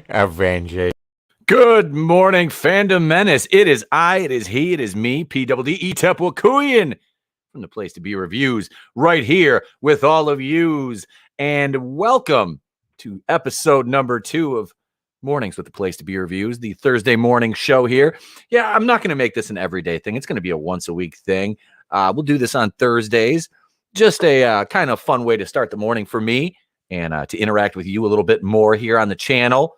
Avengers. Good morning, Fandom Menace. It is I, it is he, it is me, PWD Tepwakuyan from the Place to Be Reviews, right here with all of yous. And welcome to episode number 2 of Mornings with the Place to Be Reviews, the Thursday morning show here. Yeah, I'm not going to make this an everyday thing. It's going to be a once a week thing. We'll do this on Thursdays. Just a kind of fun way to start the morning for me and to interact with you a little bit more here on the channel.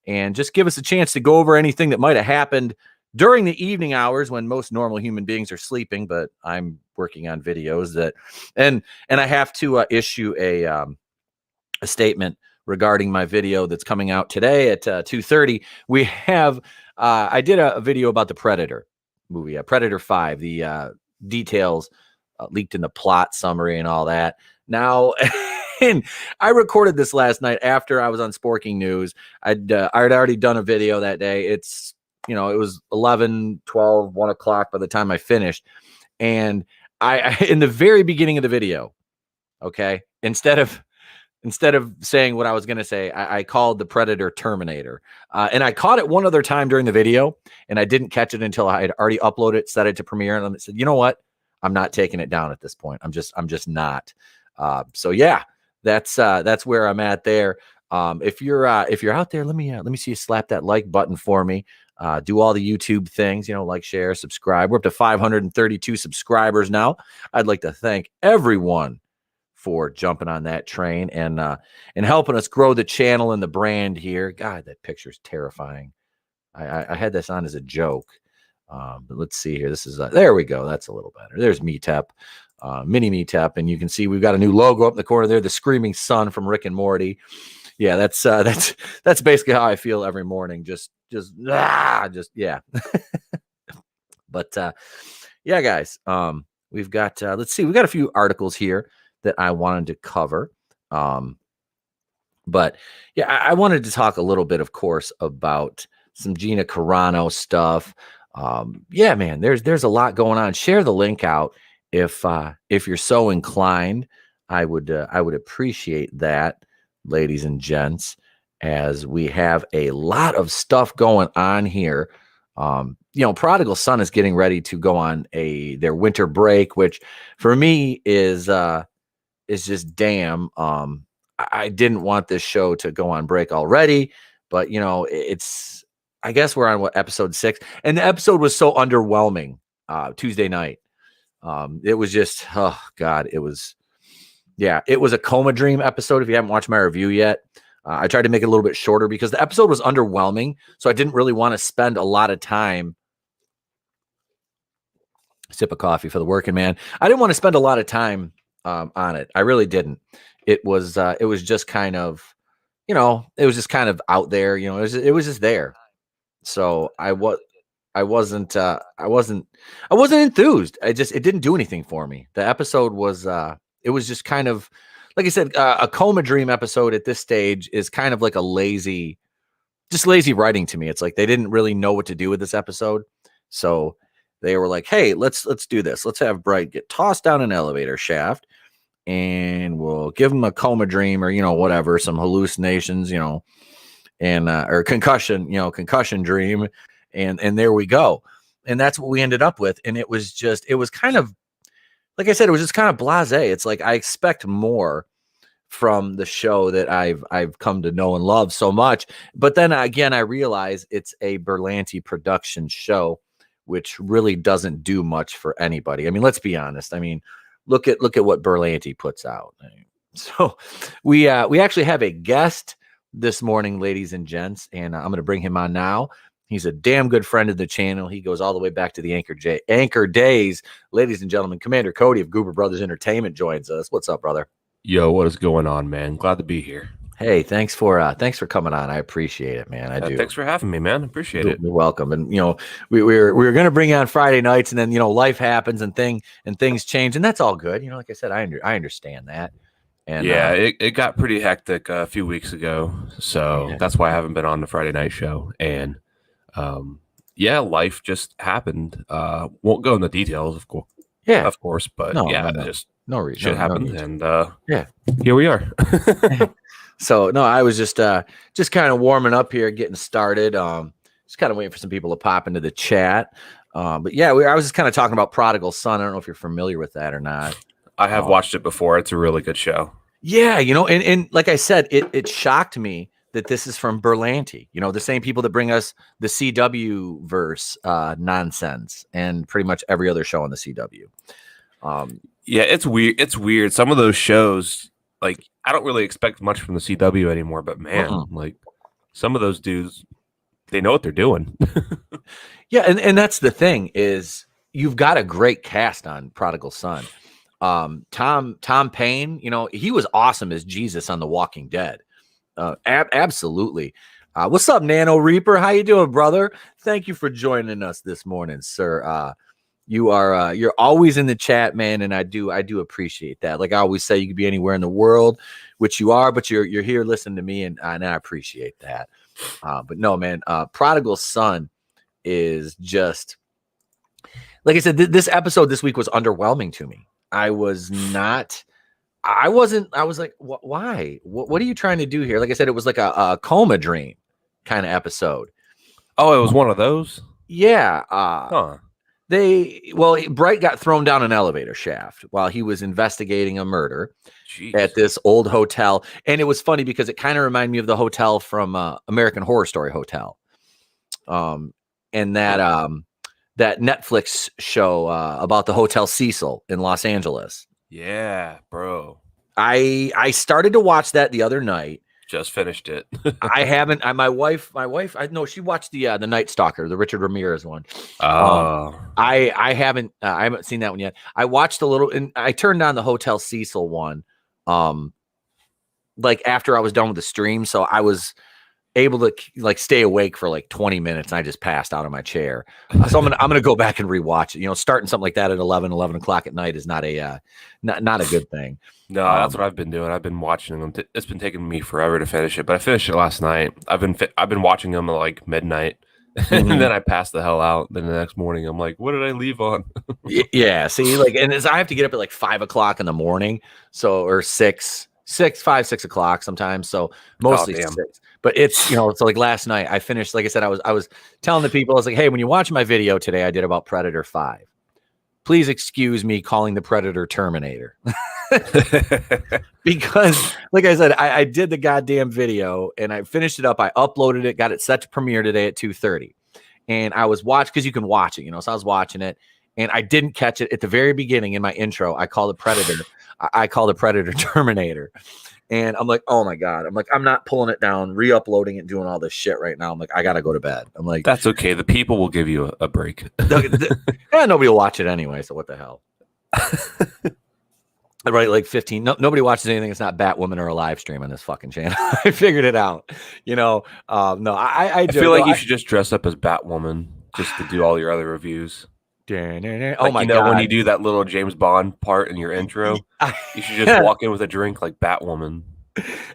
And just give us a chance to go over anything that might have happened during the evening hours when most normal human beings are sleeping. But I'm working on videos that, and I have to issue a statement regarding my video that's coming out today at 2:30. We have, I did a video about the Predator movie, Predator 5, the details leaked in the plot summary and all that. Now. And I recorded this last night after I was on Sporking News. I'd already done a video that day. It's, it was 11, 12, 1 o'clock by the time I finished. And I in the very beginning of the video, okay, instead of saying what I was going to say, I called the Predator Terminator. And I caught it one other time during the video, and I didn't catch it until I had already uploaded it, set it to Premiere, and I said, you know what? I'm not taking it down at this point. I'm just not. So yeah. That's where I'm at there. If you're out there, let me see you slap that like button for me. Do all the YouTube things, like, share, subscribe. We're up to 532 subscribers now. I'd like to thank everyone for jumping on that train and helping us grow the channel and the brand here. God, that picture's terrifying. I had this on as a joke. But let's see here. This is there we go. That's a little better. There's Meetep. Mini Meetep, and you can see we've got a new logo up in the corner there, the screaming sun from Rick and Morty. Yeah, that's basically how I feel every morning. Just yeah. But yeah, guys, we've got let's see, we've got a few articles here that I wanted to cover. But yeah, I wanted to talk a little bit, of course, about some Gina Carano stuff. Yeah, man, there's a lot going on. Share the link out. If you're so inclined, I would appreciate that, ladies and gents, as we have a lot of stuff going on here. Prodigal Son is getting ready to go on their winter break, which for me is just damn. I didn't want this show to go on break already, but it's, I guess we're on episode 6, and the episode was so underwhelming Tuesday night. It was just, oh God, it was a coma dream episode. If you haven't watched my review yet, I tried to make it a little bit shorter because the episode was underwhelming. So I didn't really want to spend a lot of time. Sip of coffee for the working man. I didn't want to spend a lot of time on it. I really didn't. It was just kind of, it was just kind of out there. It was just there. So I wasn't enthused. It didn't do anything for me. The episode was, it was just kind of, like I said, a coma dream episode at this stage is kind of like lazy writing to me. It's like they didn't really know what to do with this episode. So they were like, hey, let's do this. Let's have Bright get tossed down an elevator shaft and we'll give him a coma dream or, whatever, some hallucinations, and, or concussion dream. And there we go. And that's what we ended up with. And it was kind of, like I said, it was just kind of blasé. It's like I expect more from the show that I've come to know and love so much. But then again, I realize it's a Berlanti production show, which really doesn't do much for anybody. I mean, let's be honest. I mean, look at what Berlanti puts out. So we actually have a guest this morning, ladies and gents, and I'm going to bring him on now. He's a damn good friend of the channel. He goes all the way back to the Anchor Days. Ladies and gentlemen, Commander Cody of Goober Brothers Entertainment joins us. What's up, brother? Yo, what is going on, man? Glad to be here. Hey, thanks for coming on. I appreciate it, man. I do. Thanks for having me, man. Appreciate it. You're welcome. And we were going to bring you on Friday nights, and then life happens and things change, and that's all good. Like I said, I understand that. And Yeah, it got pretty hectic a few weeks ago, so yeah. that's why I haven't been on the Friday night show. And yeah, life just happened. Won't go into details, Yeah. of course, but No, yeah, no, no. just No shit reason. No happened, need to. and Yeah. here we are. So no, I was just kind of warming up here, getting started. Just kind of waiting for some people to pop into the chat. But yeah, I was just kind of talking about Prodigal Son. I don't know if you're familiar with that or not. I have watched it before. It's a really good show. Yeah, and like I said, it shocked me that this is from Berlanti. The same people that bring us the CW verse nonsense and pretty much every other show on the CW. Yeah, it's weird. It's weird. Some of those shows, like, I don't really expect much from the CW anymore, but man, like some of those dudes, they know what they're doing. Yeah, and that's the thing is you've got a great cast on Prodigal Son. Tom Payne, he was awesome as Jesus on The Walking Dead. Absolutely. What's up, Nano Reaper? How you doing, brother? Thank you for joining us this morning, sir. You're always in the chat, man, and I do appreciate that. Like I always say, you could be anywhere in the world, which you are, but you're here listening to me, and I appreciate that. But no, man, Prodigal Son is just like I said. This episode this week was underwhelming to me. I was like, why? What are you trying to do here? Like I said, it was like a coma dream kind of episode. Oh, it was one of those? Yeah. Huh. Bright got thrown down an elevator shaft while he was investigating a murder Jeez. at this old hotel. And it was funny because it kind of reminded me of the hotel from American Horror Story Hotel. And that Netflix show about the Hotel Cecil in Los Angeles. Yeah, bro. I started to watch that the other night. Just finished it. I haven't. My wife. I know she watched the Night Stalker, the Richard Ramirez one. Oh. I haven't seen that one yet. I watched a little, and I turned on the Hotel Cecil one, like after I was done with the stream, so I was able to like stay awake for like 20 minutes, and I just passed out of my chair. So I'm gonna go back and rewatch it. Starting something like that at 11 o'clock at night is not a good thing. No, that's what I've been doing. I've been watching them. It's been taking me forever to finish it, but I finished it last night. I've been watching them at like midnight, and then I passed the hell out. Then the next morning, I'm like, what did I leave on? Yeah, see, like, and I have to get up at like 5 o'clock in the morning, or 6 o'clock sometimes. So mostly 6. But it's so like last night I finished. Like I said, I was telling the people, I was like, hey, when you watch my video today, I did about Predator 5. Please excuse me calling the Predator Terminator. Because like I said, I did the goddamn video and I finished it up. I uploaded it, got it set to premiere today at 2:30. And I was watching, because you can watch it, so I was watching it and I didn't catch it at the very beginning in my intro. I call the Predator. I call the Predator Terminator. And I'm like, oh my God. I'm like, I'm not pulling it down, re-uploading it, doing all this shit right now. I'm like, I gotta go to bed. I'm like, that's okay. The people will give you a break. Nobody will watch it anyway. So what the hell? I write like 15. Nobody watches anything that's not Batwoman or a live stream on this fucking channel. I figured it out. No, I feel like you should just dress up as Batwoman just to do all your other reviews. Oh my God. When you do that little James Bond part in your intro, you should just walk in with a drink like Batwoman,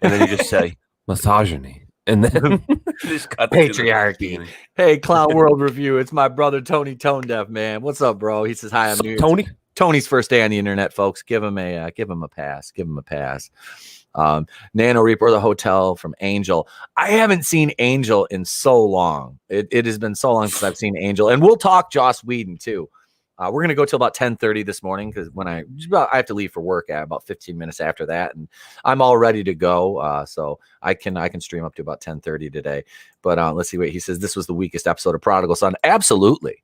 and then you just say misogyny, and then just cut patriarchy. Hey, Clown World Review. It's my brother Tony Tone Deaf, man. What's up, bro? He says hi. I'm new. Tony's first day on the internet, folks. Give him a pass. Give him a pass. Nano Reaper, the hotel from Angel. I haven't seen Angel in so long. It has been so long since I've seen Angel, and we'll talk Joss Whedon too. We're gonna go till about 10:30 this morning because when I have to leave for work at about 15 minutes after that, and I'm all ready to go. So I can stream up to about 10:30 today. But let's see. Wait, he says this was the weakest episode of Prodigal Son. Absolutely.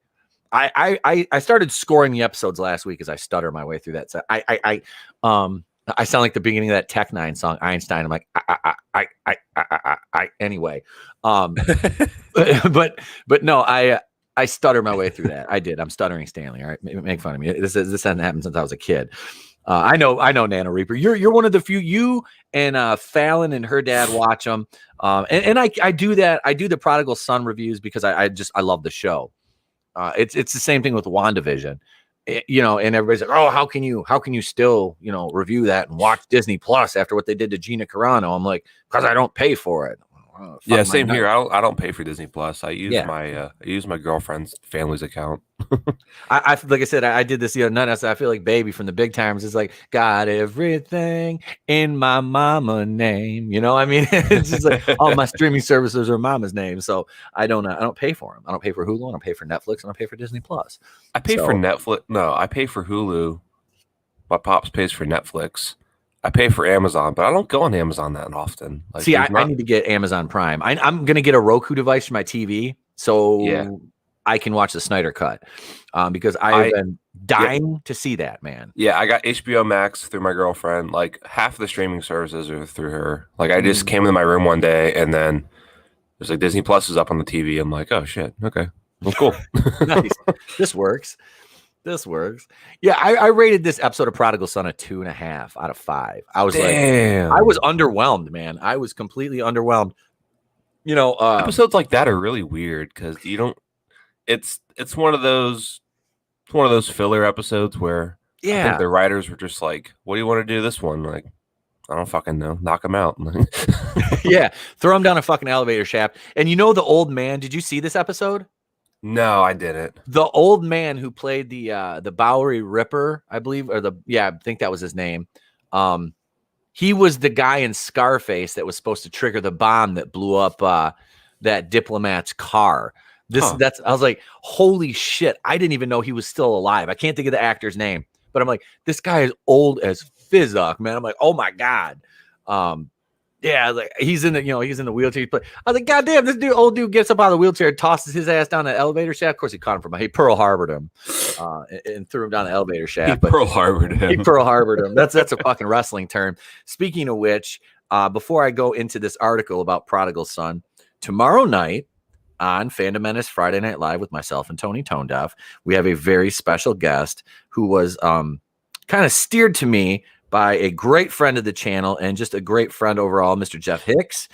I started scoring the episodes last week as I stutter my way through that. So I sound like the beginning of that Tech Nine song, Einstein. I'm like, anyway. But no, I stutter my way through that. I did. I'm stuttering Stanley. All right. Make fun of me. This hasn't happened since I was a kid. I know Nano Reaper. You're one of the few. You and Fallon and her dad watch them. And I do that. I do the Prodigal Son reviews because I love the show. It's the same thing with WandaVision. and everybody's like, oh, how can you still, review that and watch Disney Plus after what they did to Gina Carano? I'm like, because I don't pay for it. Yeah, same here. I don't pay for Disney Plus. I use Yeah. my girlfriend's family's account. I like I said, I did this the other night. I said, I feel like Baby from the Big Timers. It's like, got everything in my mama name. I mean, it's just like all my streaming services are mama's name. So I don't pay for them. I don't pay for Hulu. I don't pay for Netflix. I don't pay for Disney Plus. I pay for Netflix. No, I pay for Hulu. My pops pays for Netflix. I pay for Amazon, but I don't go on Amazon that often. Like, see, I need to get Amazon Prime. I'm going to get a Roku device for my TV. So I can watch the Snyder Cut because I've been dying to see that, man. Yeah, I got HBO Max through my girlfriend. Like half the streaming services are through her. Like I just came into my room one day and then there's like Disney Plus is up on the TV. I'm like, oh shit, okay, well, cool. Nice. This works. Yeah, I rated this episode of Prodigal Son a 2.5 out of 5. I was I was underwhelmed, man. I was completely underwhelmed. Episodes like that are really weird because you don't. It's one of those filler episodes where I think the writers were just like, "What do you want to do this one?" Like, I don't fucking know. Knock him out. Yeah, throw him down a fucking elevator shaft. And the old man. Did you see this episode? No, I didn't. The old man who played the Bowery Ripper, I believe, I think that was his name. He was the guy in Scarface that was supposed to trigger the bomb that blew up that diplomat's car. I was like, holy shit! I didn't even know he was still alive. I can't think of the actor's name, but I'm like, this guy is old as Fizzuck, man. I'm like, oh my god. Yeah, like he's in the wheelchair. But I was like, God damn, this old dude gets up out of the wheelchair, tosses his ass down the elevator shaft. Of course, he caught him he Pearl Harbored him and threw him down the elevator shaft. Pearl Harbored him. That's a fucking wrestling term. Speaking of which, before I go into this article about Prodigal Son, tomorrow night on Fandom Menace Friday Night Live with myself and Tony Tonedeff, we have a very special guest who was kind of steered to me by a great friend of the channel and just a great friend overall, Mr. Jeff Hicks.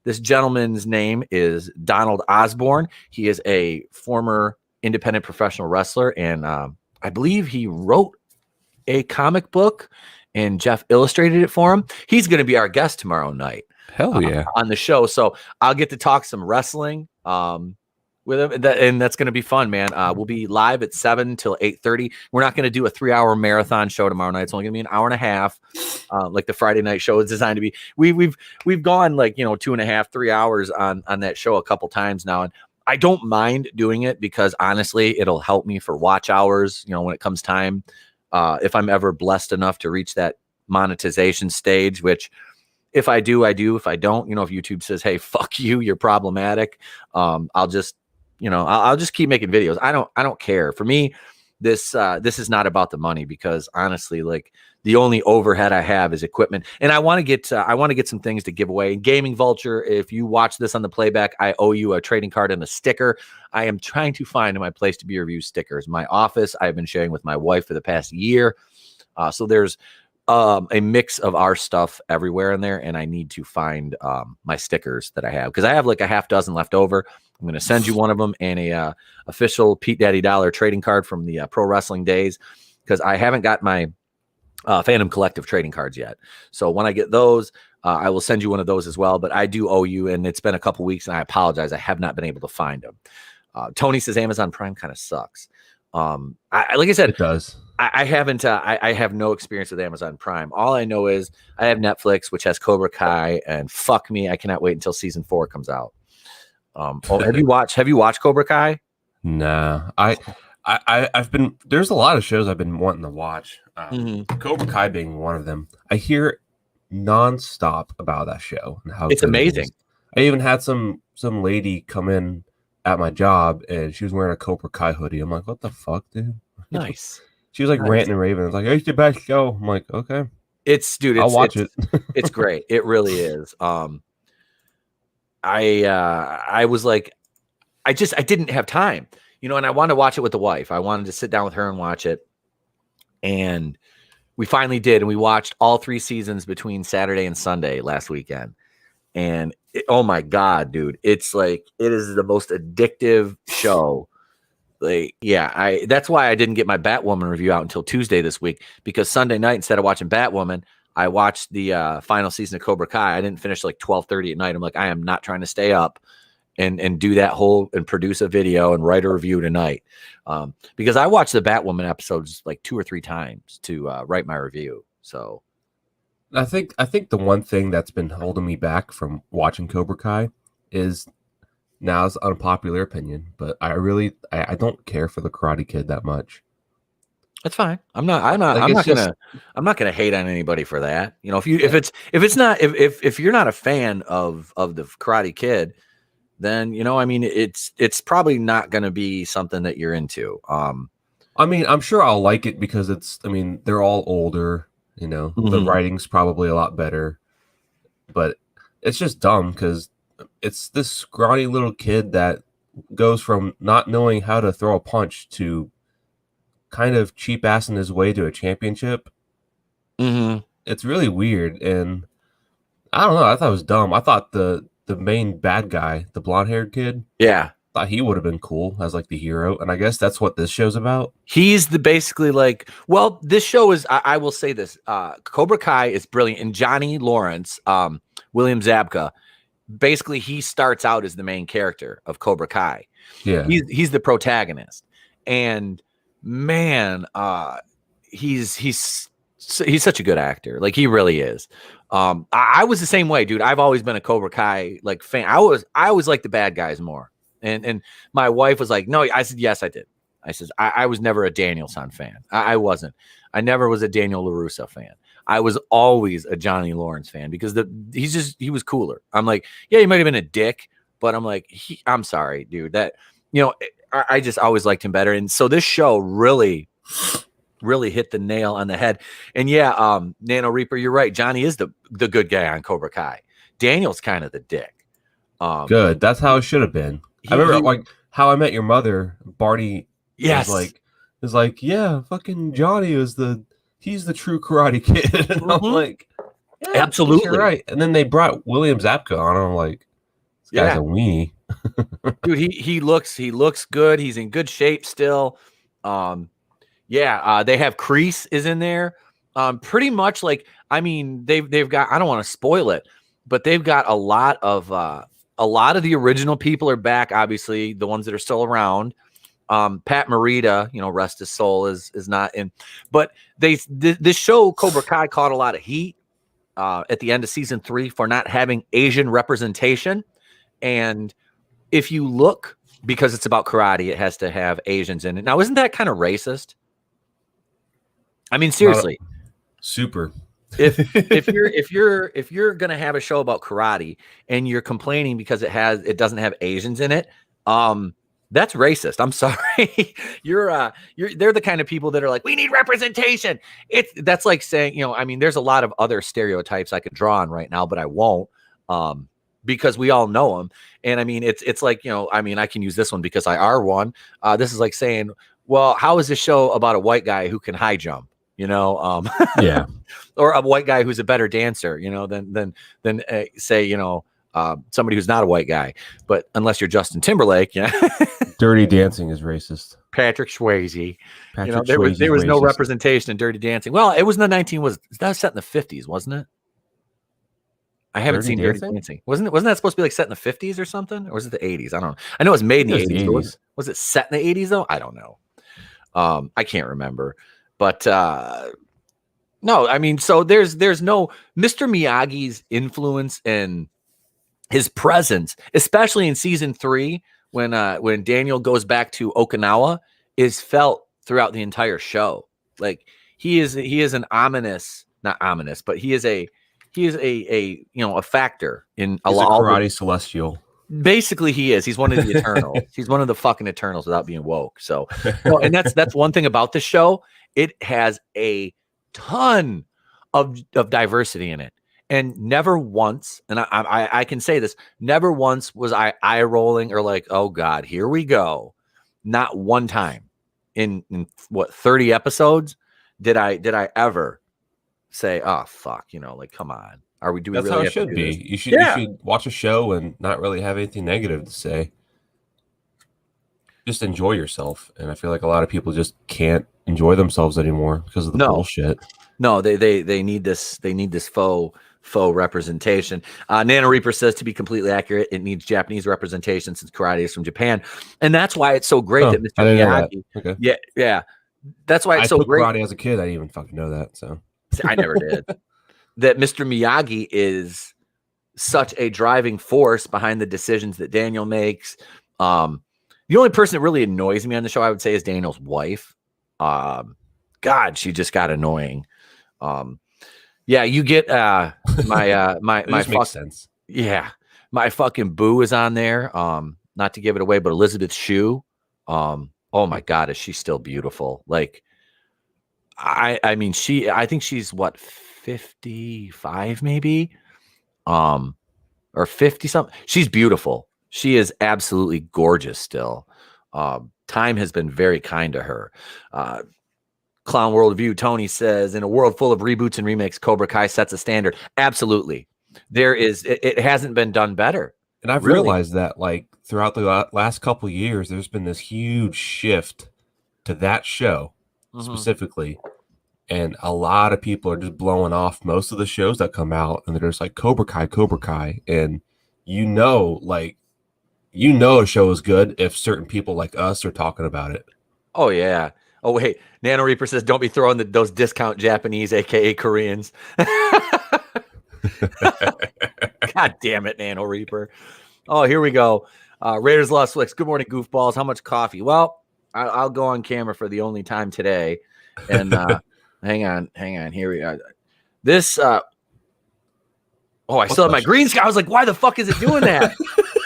This gentleman's name is Donald Osborne. He is a former independent professional wrestler, and I believe he wrote a comic book, and Jeff illustrated it for him. He's going to be our guest tomorrow night. Hell yeah. On the show. So I'll get to talk some wrestling with him, and that's going to be fun, man. We'll be live at 7 till 8:30. We're not going to do a 3-hour marathon show tomorrow night. It's only going to be an hour and a half, like the Friday night show is designed to be. We've gone like 2.5, 3 hours on that show a couple times now, and I don't mind doing it because honestly, it'll help me for watch hours. When it comes time, if I'm ever blessed enough to reach that monetization stage, which if I do, I do. If I don't, if YouTube says, "Hey, fuck you, you're problematic," I'll just I'll just keep making videos. I don't care. For me, this is not about the money because honestly, like the only overhead I have is equipment, and I want to get some things to give away. Gaming Vulture, if you watch this on the playback, I owe you a trading card and a sticker. I am trying to find in my place to be review stickers. My office I've been sharing with my wife for the past year, so there's a mix of our stuff everywhere in there, and I need to find my stickers that I have because I have like a half dozen left over. I'm going to send you one of them and a official Pete Daddy Dollar trading card from the pro wrestling days because I haven't got my Phantom Collective trading cards yet. So when I get those, I will send you one of those as well. But I do owe you, and it's been a couple weeks, and I apologize. I have not been able to find them. Tony says Amazon Prime kind of sucks. Like I said, it does. I haven't. I have no experience with Amazon Prime. All I know is I have Netflix, which has Cobra Kai, and fuck me, I cannot wait until season 4 comes out. Have you watched Cobra Kai? Nah, I've been. There's a lot of shows I've been wanting to watch. Cobra Kai being one of them. I hear nonstop about that show and how it's amazing. I even had some lady come in at my job and she was wearing a Cobra Kai hoodie. I'm like, what the fuck, dude? Nice. She was like ranting and raving. It's like, it's the best show. I'm like, okay. I'll watch it. It's great. It really is. I was like, I didn't have time, and I wanted to watch it with the wife. I wanted to sit down with her and watch it. And we finally did. And we watched all 3 seasons between Saturday and Sunday last weekend. And oh my God, dude, it's like, it is the most addictive show That's why I didn't get my Batwoman review out until Tuesday this week, because Sunday night, instead of watching Batwoman, I watched the final season of Cobra Kai. I didn't finish like 12:30 at night. I'm like, I am not trying to stay up and do that whole and produce a video and write a review tonight, because I watched the Batwoman episodes like 2 or 3 times to write my review. So I think the one thing that's been holding me back from watching Cobra Kai is, now it's unpopular opinion, but I don't care for the Karate Kid that much. that's fine. I'm not gonna hate on anybody for that. You know, if you're not a fan of the Karate Kid, then, you know, I mean, it's probably not going to be something that you're into. I mean, I'm sure I'll like it because they're all older, you know, the writing's probably a lot better, but it's just dumb because it's this scrawny little kid that goes from not knowing how to throw a punch to kind of cheap-assing his way to a championship. It's really weird, and I don't know. I thought it was dumb. I thought the main bad guy, the blonde-haired kid, thought he would have been cool as like the hero, and I guess that's what this show's about. He's basically like, well, this show is, I will say this, Cobra Kai is brilliant, and Johnny Lawrence, William Zabka, basically he starts out as the main character of Cobra Kai. Yeah, he's the protagonist, and man, he's such a good actor. Like, he really is. I was the same way, dude. I've always been a Cobra Kai like fan. I always liked the bad guys more. And my wife was like, no. I said, yes, I did. I said, I was never a Danielson fan. I wasn't. I never was a Daniel LaRusso fan. I was always a Johnny Lawrence fan because he was cooler. I'm like, yeah, he might have been a dick, but I'm like, I'm sorry, dude. That, you know, I just always liked him better. And so this show really hit the nail on the head. And yeah, Nano Reaper, you're right. Johnny is the good guy on Cobra Kai. Daniel's kind of the dick. Good. That's how it should have been. I remember like How I Met Your Mother, Barney is like, yeah, fucking Johnny he's the true Karate Kid. And I'm like, yeah, absolutely, you're right. And then they brought William Zabka on, and I'm like, this guy's a weenie. Dude, he looks good. He's in good shape still. They have Kreese is in there. Pretty much like, I mean, they've got, I don't want to spoil it, but they've got a lot of the original people are back. Obviously, the ones that are still around. Pat Morita, you know, rest his soul, is not in. But this show Cobra Kai caught a lot of heat at the end of season 3 for not having Asian representation. And if you look, because it's about karate, it has to have Asians in it. Now, isn't that kind of racist? I mean, seriously, super. if you're gonna have a show about karate and you're complaining because it doesn't have Asians in it, that's racist. I'm sorry. They're the kind of people that are like, we need representation. That's like saying, you know, I mean, there's a lot of other stereotypes I could draw on right now, but I won't, because we all know them. And I mean, it's like, you know, I mean, I can use this one because I are one. This is like saying, well, how is this show about a white guy who can high jump? You know, yeah, or a white guy who's a better dancer, you know, than say, you know, somebody who's not a white guy. But unless you're Justin Timberlake, yeah, Dirty Dancing is racist. Patrick Swayze, there was no representation in Dirty Dancing. Well, it was in the that was set in the 50s, wasn't it? I haven't seen Dirty Dancing. Wasn't that supposed to be like set in the 50s or something, or was it the 80s? I don't know. I know it was made in the 80s. Was it set in the 80s though? I don't know. I can't remember. But no, I mean, so there's no Mr. Miyagi's influence and his presence, especially in season 3, when Daniel goes back to Okinawa, is felt throughout the entire show. Like he is an not ominous, but he is a you know, a factor in a lot of karate celestial. Basically, he is. He's one of the Eternals. He's one of the fucking Eternals without being woke. So, no, and that's one thing about the show. It has a ton of diversity in it, and never once, and I can say this, never once was I eye rolling or like, oh God, here we go. Not one time in what 30 episodes did I ever say, oh fuck, you know, like, come on. That's how it should be. You should watch a show and not really have anything negative to say. just enjoy yourself. And I feel like a lot of people just can't enjoy themselves anymore because of the bullshit. No, they need this. They need this faux representation. Nano Reaper says, to be completely accurate, it needs Japanese representation since karate is from Japan, and that's why it's so great that Mr. Miyagi. Okay. Yeah, that's why it's so great. I took karate as a kid. I didn't even fucking know that. So I never did. That Mr. Miyagi is such a driving force behind the decisions that Daniel makes. The only person that really annoys me on the show, I would say, is Daniel's wife. God, she just got annoying. Yeah, you get my makes sense. Yeah, my fucking boo is on there. Not to give it away, but Elizabeth Shue. Oh my God, is she still beautiful? Like, I mean, I think she's what, 55 maybe, or 50 something. She's beautiful. She is absolutely gorgeous still. Time has been very kind to her. Clown Worldview, Tony says, in a world full of reboots and remakes, Cobra Kai sets a standard. Absolutely. It hasn't been done better. And I've realized that, like, throughout the last couple of years, there's been this huge shift to that show specifically. And a lot of people are just blowing off most of the shows that come out, and they're just like Cobra Kai. And a show is good if certain people like us are talking about it. Oh, yeah. Oh, wait. Nano Reaper says, don't be throwing those discount Japanese, a.k.a. Koreans. God damn it, Nano Reaper. Oh, here we go. Raiders Lost Flicks. Good morning, goofballs. How much coffee? Well, I'll go on camera for the only time today. And hang on. Here we are. This, I still have my green screen. I was like, why the fuck is it doing that?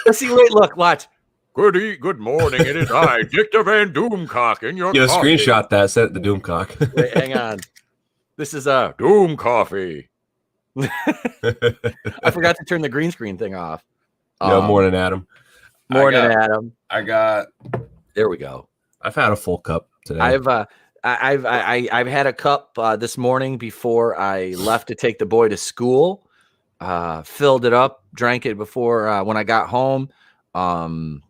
Let's see. Wait, look, watch. Good morning. It is I, Dictor Van Doomcock, in your coffee. Screenshot that. Send it to Doomcock. Wait, hang on. This is Doom Coffee. I forgot to turn the green screen thing off. Morning, Adam. Adam. There we go. I've had a full cup today. I've had a cup this morning before I left to take the boy to school. Filled it up, drank it before when I got home.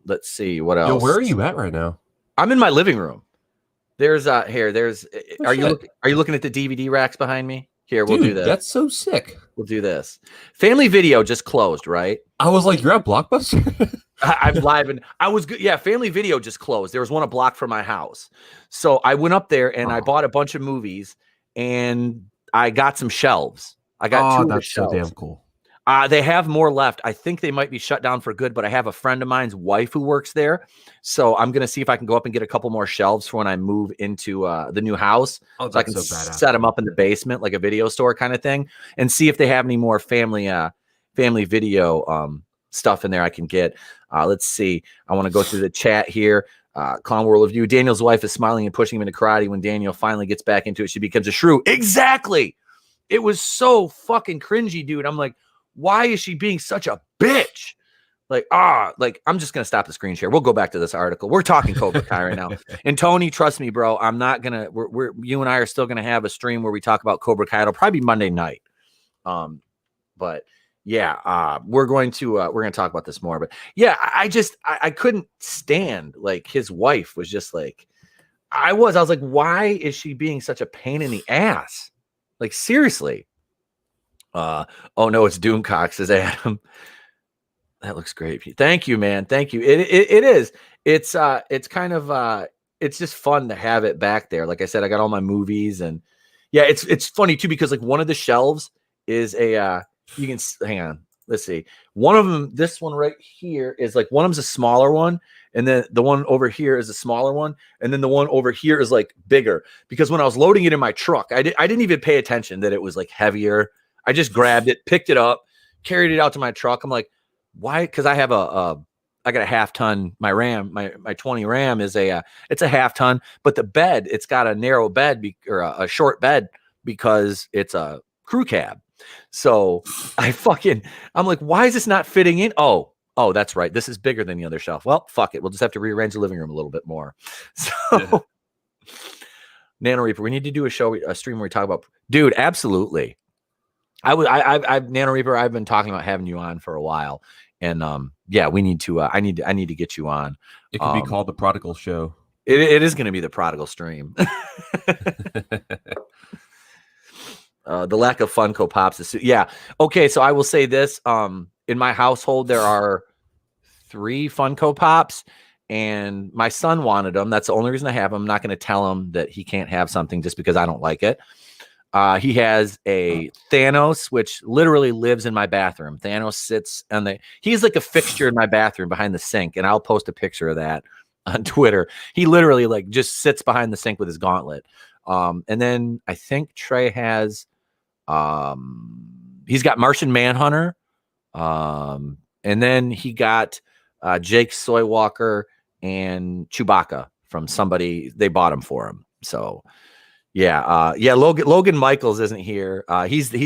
Let's see what else. Yo, where are you at right now? I'm in my living room. There's are you looking at the DVD racks behind me? Here, we'll do this. That's so sick. We'll do this. Family Video just closed, right? I was like, you're at Blockbuster? I'm live, and I was good. Yeah, Family Video just closed. There was one a block from my house. So I went up there and I bought a bunch of movies, and I got some shelves. I got two that's shelves. So damn cool. They have more left. I think they might be shut down for good, but I have a friend of mine's wife who works there. So I'm going to see if I can go up and get a couple more shelves for when I move into the new house. So I can set them up in the basement, like a video store kind of thing, and see if they have any more family video stuff in there I can get. Let's see. I want to go through the chat here. Clown World of View. Daniel's wife is smiling and pushing him into karate. When Daniel finally gets back into it, she becomes a shrew. Exactly. It was so fucking cringy, dude. I'm like, why is she being such a bitch? Like, I'm just going to stop the screen share. We'll go back to this article. We're talking Cobra Kai right now. And Tony, trust me, bro, I'm not going to, you and I are still going to have a stream where we talk about Cobra Kai. It'll probably be Monday night. But yeah, we're going to talk about this more, but yeah, I couldn't stand, like, his wife was just like, I was like, why is she being such a pain in the ass? Like, seriously. Oh no, it's Doomcock, says Adam. That looks great. Thank you, man. Thank you. It is. It's kind of it's just fun to have it back there. Like I said, I got all my movies, and yeah, it's funny too, because like one of the shelves is you can hang on. Let's see. One of them, this one right here, is like one of them's a smaller one, and then the one over here is a smaller one, and then the one over here is like bigger. Because when I was loading it in my truck, I didn't even pay attention that it was like heavier. I just grabbed it, picked it up, carried it out to my truck. I'm like, why? Because I have I got a half ton. My Ram, my 20 Ram is it's a half ton, but the bed, it's got a narrow bed or a short bed because it's a crew cab. So I'm like, why is this not fitting in? Oh, that's right. This is bigger than the other shelf. Well, fuck it. We'll just have to rearrange the living room a little bit more. So, yeah. Nano Reaper, we need to do a stream where we talk about, dude. Absolutely. Nano Reaper, I've been talking about having you on for a while, And yeah, we need to. I need to get you on. It could be called the Prodigal Show. It is going to be the Prodigal Stream. The lack of Funko Pops is okay. So I will say this: in my household, there are 3 Funko Pops, and my son wanted them. That's the only reason I have them. I'm not going to tell him that he can't have something just because I don't like it. He has a Thanos, which literally lives in my bathroom. Thanos sits he's like a fixture in my bathroom behind the sink, and I'll post a picture of that on Twitter. He literally like just sits behind the sink with his gauntlet. And then I think Trey has, he's got Martian Manhunter. And then he got Jake Soywalker and Chewbacca from somebody. They bought him for him. So yeah. Logan Michaels isn't here. He's the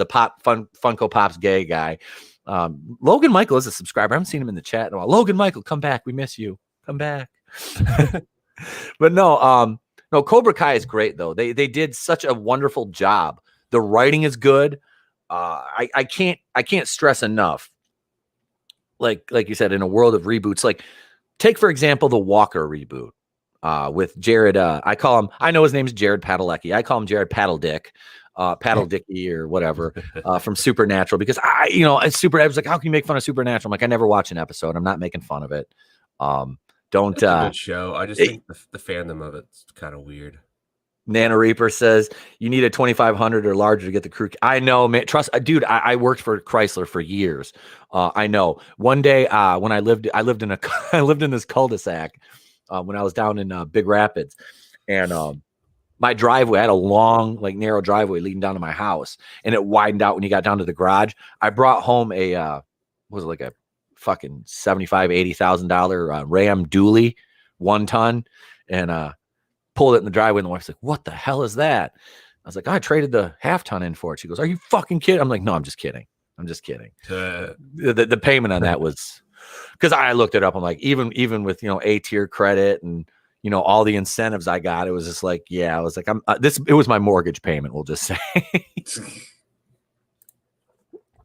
Funko Pops gay guy. Logan Michael is a subscriber. I haven't seen him in the chat in a while. Logan Michael, come back. We miss you. Come back. But no, Cobra Kai is great though. They did such a wonderful job. The writing is good. I can't stress enough. Like you said, in a world of reboots, like take for example the Walker reboot with Jared. I know his name's Jared Padalecki. I call him Jared Paddle Dick. Paddle Dicky or whatever from Supernatural, because I was like, how can you make fun of Supernatural? I'm like, I never watch an episode. I'm not making fun of it. Don't it's a good show. I just think the fandom of it's kind of weird. Nana Reaper says you need a 2500 or larger to get the crew. I know, man. Trust, dude. I worked for Chrysler for years. I know. One day, when I lived in this cul-de-sac when I was down in Big Rapids, and my driveway, I had a long, like narrow driveway leading down to my house, and it widened out when you got down to the garage. I brought home a was it like a fucking $75,000-$80,000 Ram dually 1 ton, and pulled it in the driveway, and the wife's like, what the hell is that? I was like, I traded the half ton in for it. She goes, are you fucking kidding? I'm like, no, I'm just kidding. The payment on that was, because I looked it up. I'm like, even with A-tier credit and all the incentives I got, it was just like, yeah, I was like, it was my mortgage payment, we'll just say.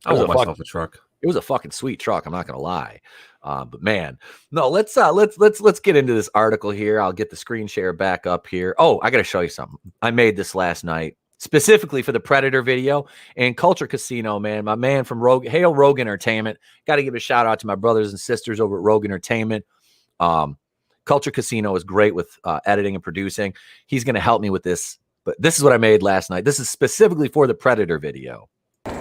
I want myself a truck. It was a fucking sweet truck. I'm not going to lie. But man, no, let's get into this article here. I'll get the screen share back up here. Oh, I got to show you something. I made this last night specifically for the Predator video and Culture Casino, man. My man from Rogue Entertainment. Got to give a shout out to my brothers and sisters over at Rogue Entertainment. Culture Casino is great with editing and producing. He's going to help me with this, but this is what I made last night. This is specifically for the Predator video. You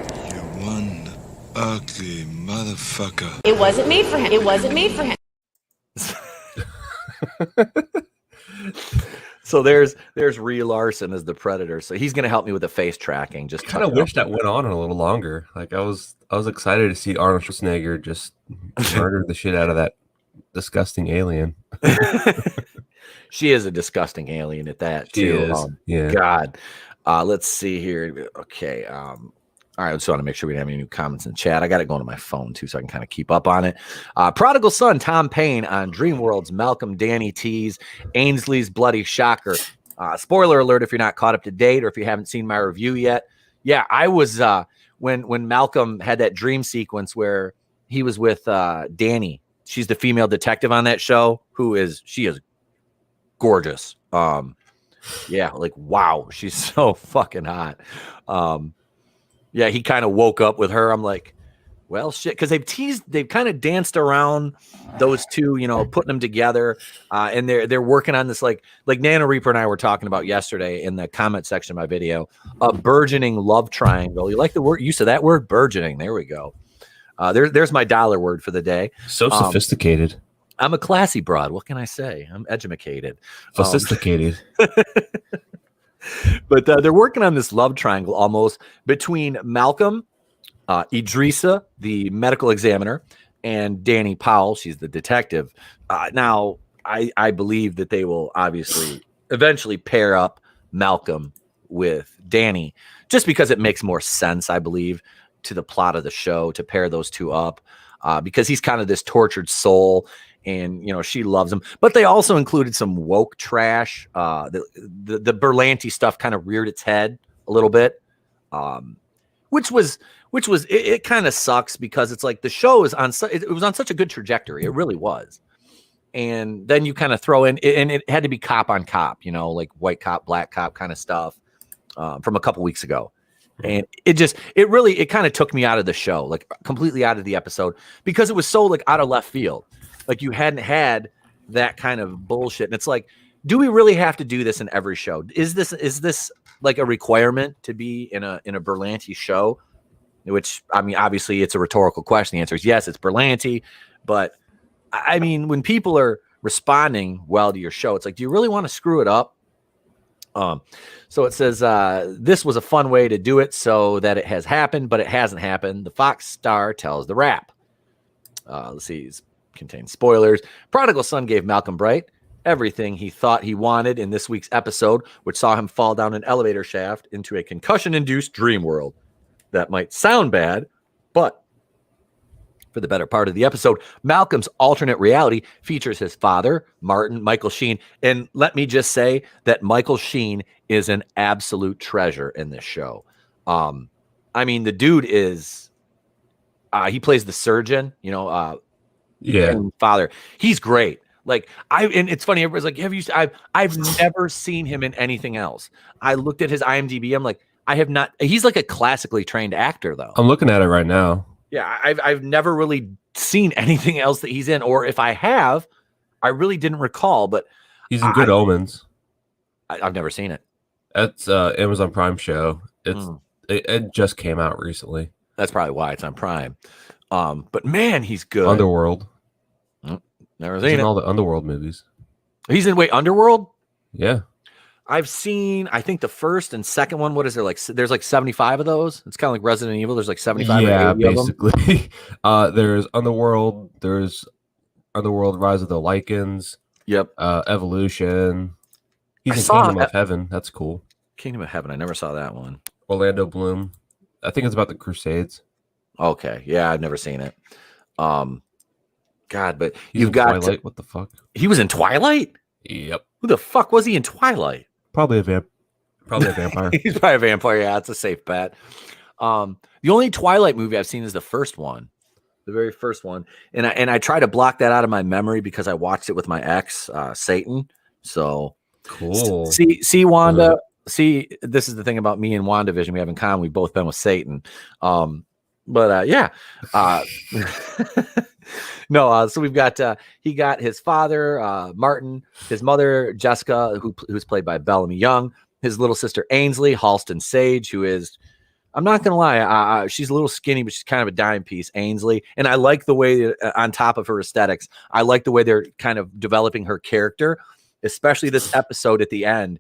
one ugly motherfucker. It wasn't made for him. It wasn't made for him. So there's Ree Larson as the Predator. So he's going to help me with the face tracking. Just kind of wish that went on a little longer. Like I was excited to see Arnold Schwarzenegger just murder the shit out of that disgusting alien. She is a disgusting alien at that too. Yeah. God. Let's see here. Okay. All right, I just want to make sure we don't have any new comments in the chat. I got it going to my phone, too, so I can kind of keep up on it. Prodigal Son, Tom Payne on DreamWorld's Malcolm Danny Tease, Ainsley's Bloody Shocker. Spoiler alert if you're not caught up to date or if you haven't seen my review yet. Yeah, I was when Malcolm had that dream sequence where he was with Danny. She's the female detective on that show, she is gorgeous. Yeah, like, wow, she's so fucking hot. Yeah, he kind of woke up with her. I'm like, well, shit, because they've kind of danced around those two, putting them together, and they're working on this like Nana Reaper and I were talking about yesterday in the comment section of my video, a burgeoning love triangle. You like the word use of that word, burgeoning? There we go. There's my dollar word for the day. So sophisticated. I'm a classy broad. What can I say? I'm educated. Sophisticated. But they're working on this love triangle almost between Malcolm, Idrissa, the medical examiner, and Danny Powell. She's the detective. Now, I believe that they will obviously eventually pair up Malcolm with Danny just because it makes more sense, I believe, to the plot of the show to pair those two up because he's kind of this tortured soul. And, she loves him. But they also included some woke trash. The Berlanti stuff kind of reared its head a little bit, which was it kind of sucks because it's like the show is on it was on such a good trajectory. It really was. And then you kind of throw in, and it had to be cop on cop, you know, like white cop, black cop kind of stuff from a couple weeks ago. And it really kind of took me out of the show, like completely out of the episode, because it was so like out of left field. Like you hadn't had that kind of bullshit. And it's like, do we really have to do this in every show? Is this like a requirement to be in a Berlanti show? Which, I mean, obviously it's a rhetorical question. The answer is yes, it's Berlanti. But I mean, when people are responding well to your show, it's like, do you really want to screw it up? So it says, this was a fun way to do it so that it has happened, but it hasn't happened. The Fox star tells the Wrap. Let's see, it contains spoilers. Prodigal son gave Malcolm Bright everything he thought he wanted in this week's episode, which saw him fall down an elevator shaft into a concussion-induced dream world. That might sound bad, but for the better part of the episode, Malcolm's alternate reality features his father, Michael Sheen. And let me just say that Michael Sheen is an absolute treasure in this show. I mean, the dude is, he plays the surgeon, you know, father. He's great. Like and it's funny. Everybody's like, have you, I've never seen him in anything else. I looked at his IMDb. I'm like, I have not, he's like a classically trained actor though. I'm looking at it right now. Yeah, I've never really seen anything else that he's in, or if I have, I really didn't recall. But he's in Good Omens. I've never seen it. That's Amazon Prime show. It just came out recently. That's probably why it's on Prime. But man, he's good. Underworld. Never He's seen in it. all the Underworld movies. He's in Underworld. Yeah. I've seen, I think the first and second one. What is there like? There's like 75 of those. It's kind of like Resident Evil. There's like 75. Yeah, or 80 basically. There's Underworld. There's Underworld: Rise of the Lycans. Yep. Evolution. He's in Kingdom of Heaven. That's cool. Kingdom of Heaven. I never saw that one. Orlando Bloom. I think it's about the Crusades. Okay. Yeah, I've never seen it. God, but He's you've got Twilight. What the fuck? He was in Twilight. Yep. Who the fuck was he in Twilight? Probably a vampire. He's probably a vampire. Yeah, it's a safe bet. The only Twilight movie I've seen is the first one, the very first one, and I try to block that out of my memory because I watched it with my ex, Satan. So cool. See, Wanda. See, this is the thing about me and WandaVision we have in common. We've both been with Satan. Yeah. No, so we've got he got his father, Martin, his mother, Jessica, who's played by Bellamy Young, his little sister Ainsley, Halston Sage, who is, I'm not gonna lie, she's a little skinny, but she's kind of a dime piece, Ainsley. And I like the way on top of her aesthetics, I like the way they're kind of developing her character, especially this episode at the end.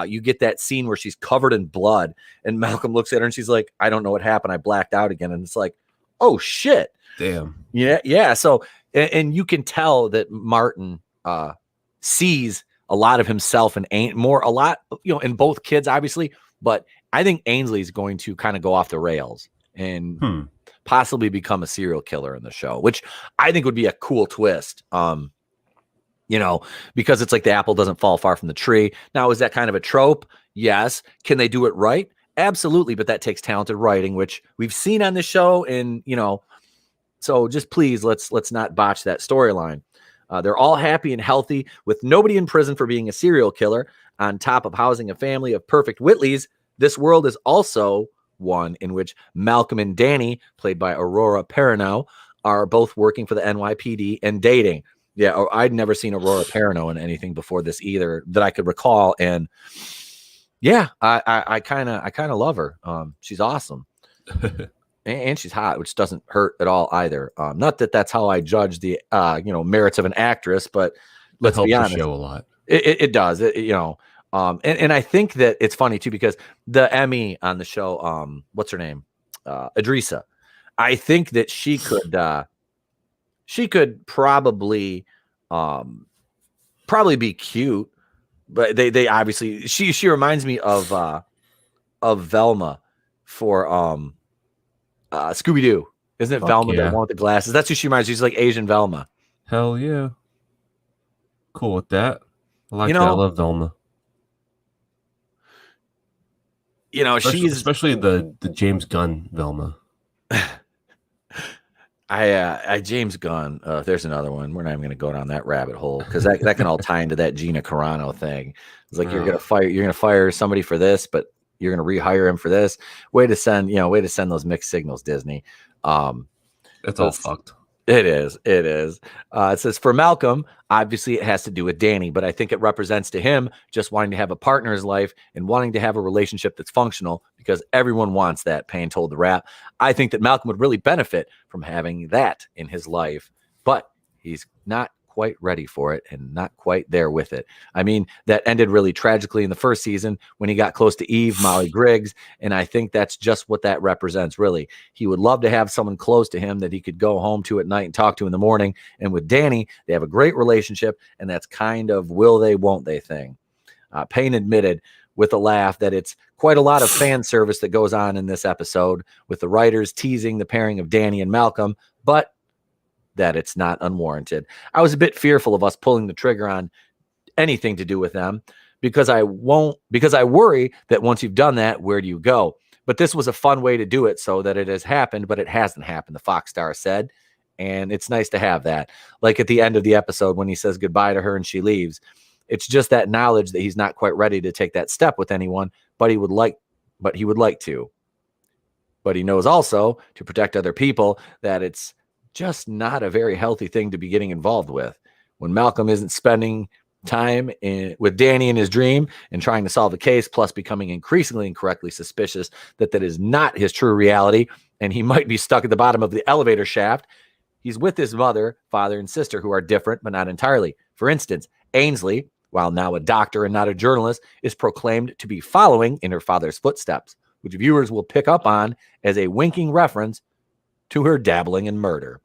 You get that scene where she's covered in blood and Malcolm looks at her and she's like, I don't know what happened. I blacked out again. And it's like, oh shit. Damn. Yeah. So, and you can tell that Martin sees a lot of himself and a lot, you know, in both kids, obviously. But I think Ainsley's going to kind of go off the rails and possibly become a serial killer in the show, which I think would be a cool twist. You know, because it's like the apple doesn't fall far from the tree. Now, is that kind of a trope? Yes. Can they do it right? Absolutely. But that takes talented writing, which we've seen on this show. And, you know, so just please, let's not botch that storyline. They're all happy and healthy with nobody in prison for being a serial killer. On top of housing a family of perfect Whitleys, this world is also one in which Malcolm and Danny, played by Aurora Perrineau, are both working for the NYPD and dating. Yeah, I'd never seen Aurora Perrineau in anything before this either that I could recall. And yeah, I kind of love her. She's awesome. And she's hot, which doesn't hurt at all either. Not that that's how I judge the merits of an actress, but let's be honest, the show a lot. It does. And I think that it's funny too because the Emmy on the show, what's her name, Idrissa. I think that she could probably be cute, but they obviously she reminds me of Velma for Scooby-Doo. Isn't it Velma, the one with the glasses? That's who she reminds me. She's like Asian Velma. Hell yeah. Cool with that. I like that. I love Velma. you know, especially the James Gunn Velma. I James Gunn. There's another one. We're not even going to go down that rabbit hole because that can all tie into that Gina Carano thing. It's like you're gonna fire somebody for this, but you're gonna rehire him for this. Way to send those mixed signals, Disney. It's all fucked. It is. It says for Malcolm, obviously it has to do with Danny, but I think it represents to him just wanting to have a partner in his life and wanting to have a relationship that's functional because everyone wants that, Payne told the Wrap. I think that Malcolm would really benefit from having that in his life, but he's not quite ready for it and not quite there with it. I mean, that ended really tragically in the first season when he got close to Eve, Molly Griggs, and I think that's just what that represents, really. He would love to have someone close to him that he could go home to at night and talk to in the morning, and with Danny, they have a great relationship, and that's kind of will they, won't they thing. Payne admitted with a laugh that it's quite a lot of fan service that goes on in this episode, with the writers teasing the pairing of Danny and Malcolm, but that it's not unwarranted. I was a bit fearful of us pulling the trigger on anything to do with them because I worry that once you've done that, where do you go? But this was a fun way to do it so that it has happened, but it hasn't happened, the Fox star said. And it's nice to have that. Like at the end of the episode when he says goodbye to her and she leaves, it's just that knowledge that he's not quite ready to take that step with anyone, but he would like to. But he knows also to protect other people that it's just not a very healthy thing to be getting involved with. When Malcolm isn't spending time with Danny in his dream and trying to solve the case, plus becoming increasingly incorrectly suspicious that is not his true reality, and he might be stuck at the bottom of the elevator shaft, he's with his mother, father, and sister who are different, but not entirely. For instance, Ainsley, while now a doctor and not a journalist, is proclaimed to be following in her father's footsteps, which viewers will pick up on as a winking reference to her dabbling in murder.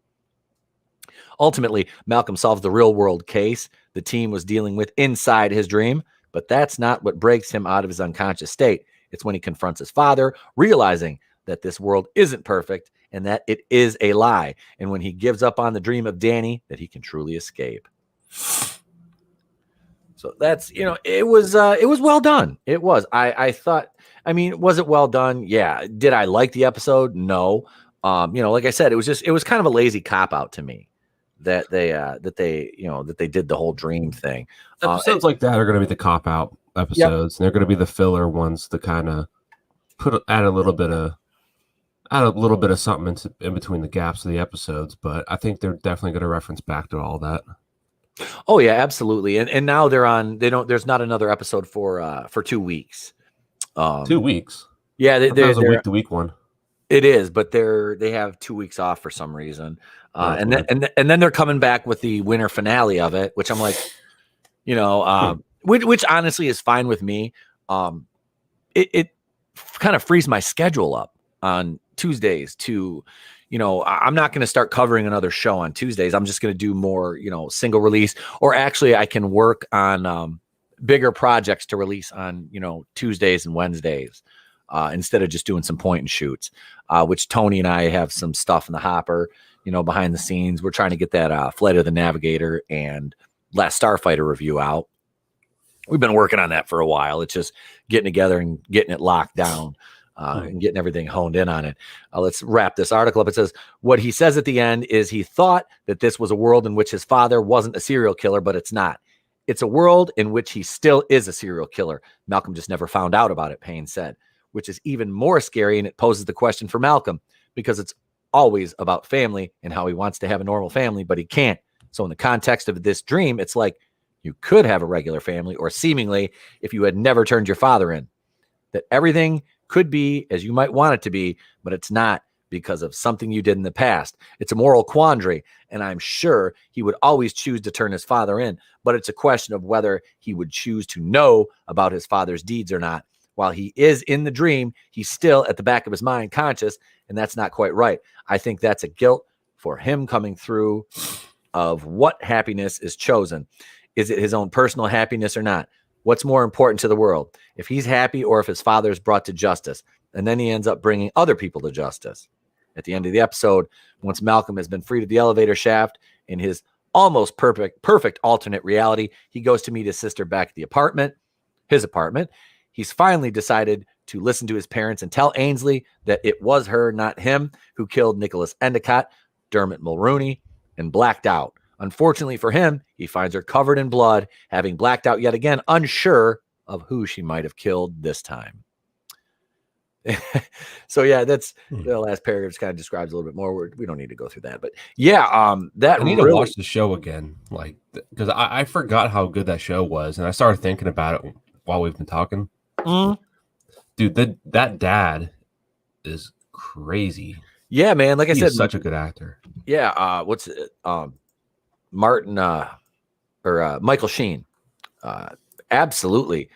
Ultimately, Malcolm solves the real-world case the team was dealing with inside his dream, but that's not what breaks him out of his unconscious state. It's when he confronts his father, realizing that this world isn't perfect and that it is a lie, and when he gives up on the dream of Danny, that he can truly escape. So that's, it was well done. It was. I thought, was it well done? Yeah. Did I like the episode? No. Like I said, it was kind of a lazy cop-out to me. That they did the whole dream thing. Episodes like that are going to be the cop out episodes. Yep. And they're going to be the filler ones to kind of add a little bit of something in between the gaps of the episodes. But I think they're definitely going to reference back to all that. Oh yeah, absolutely. And now they're on. There's not another episode for 2 weeks. 2 weeks. Yeah, that was a week-to-week one. It is, but they have 2 weeks off for some reason. And then they're coming back with the winter finale of it, which I'm like, which honestly is fine with me. It kind of frees my schedule up on Tuesdays to, I'm not going to start covering another show on Tuesdays. I'm just going to do more, single release, or actually I can work on bigger projects to release on, Tuesdays and Wednesdays. Instead of just doing some point and shoots, which Tony and I have some stuff in the hopper, behind the scenes. We're trying to get that Flight of the Navigator and Last Starfighter review out. We've been working on that for a while. It's just getting together and getting it locked down and getting everything honed in on it. Let's wrap this article up. It says, what he says at the end is he thought that this was a world in which his father wasn't a serial killer, but it's not. It's a world in which he still is a serial killer. Malcolm just never found out about it, Payne said, which is even more scary, and it poses the question for Malcolm because it's always about family and how he wants to have a normal family, but he can't. So in the context of this dream, it's like you could have a regular family, or seemingly if you had never turned your father in, that everything could be as you might want it to be, but it's not because of something you did in the past. It's a moral quandary, and I'm sure he would always choose to turn his father in, but it's a question of whether he would choose to know about his father's deeds or not. While he is in the dream, he's still at the back of his mind conscious, and that's not quite right. I think that's a guilt for him coming through of what happiness is chosen. Is it his own personal happiness or not? What's more important to the world? If he's happy or if his father is brought to justice, and then he ends up bringing other people to justice. At the end of the episode, once Malcolm has been freed of the elevator shaft in his almost perfect alternate reality, he goes to meet his sister back at his apartment. He's finally decided to listen to his parents and tell Ainsley that it was her, not him, who killed Nicholas Endicott, Dermot Mulrooney, and blacked out. Unfortunately for him, he finds her covered in blood, having blacked out yet again, unsure of who she might have killed this time. So yeah, that's the last paragraph kind of describes a little bit more. We don't need to go through that, but yeah, that I need to watch the show again, like, because I forgot how good that show was, and I started thinking about it while we've been talking. Dude, that dad is crazy. Yeah, man. Like I said, such a good actor. Yeah. What's it? Martin or Michael Sheen. Absolutely.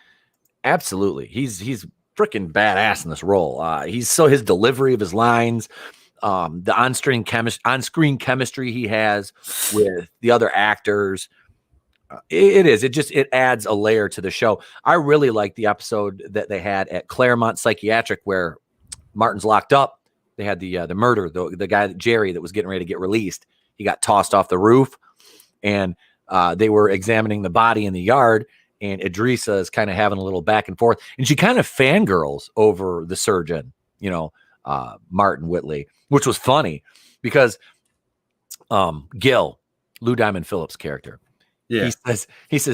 He's freaking badass in this role. His delivery of his lines, the on-screen chemistry he has with the other actors. It adds a layer to the show. I really like the episode that they had at Claremont Psychiatric where Martin's locked up. They had the murder, the guy, Jerry, that was getting ready to get released. He got tossed off the roof, and they were examining the body in the yard, and Idrissa is kind of having a little back and forth, and she kind of fangirls over the surgeon, Martin Whitley, which was funny because Gil, Lou Diamond Phillips' character, he says,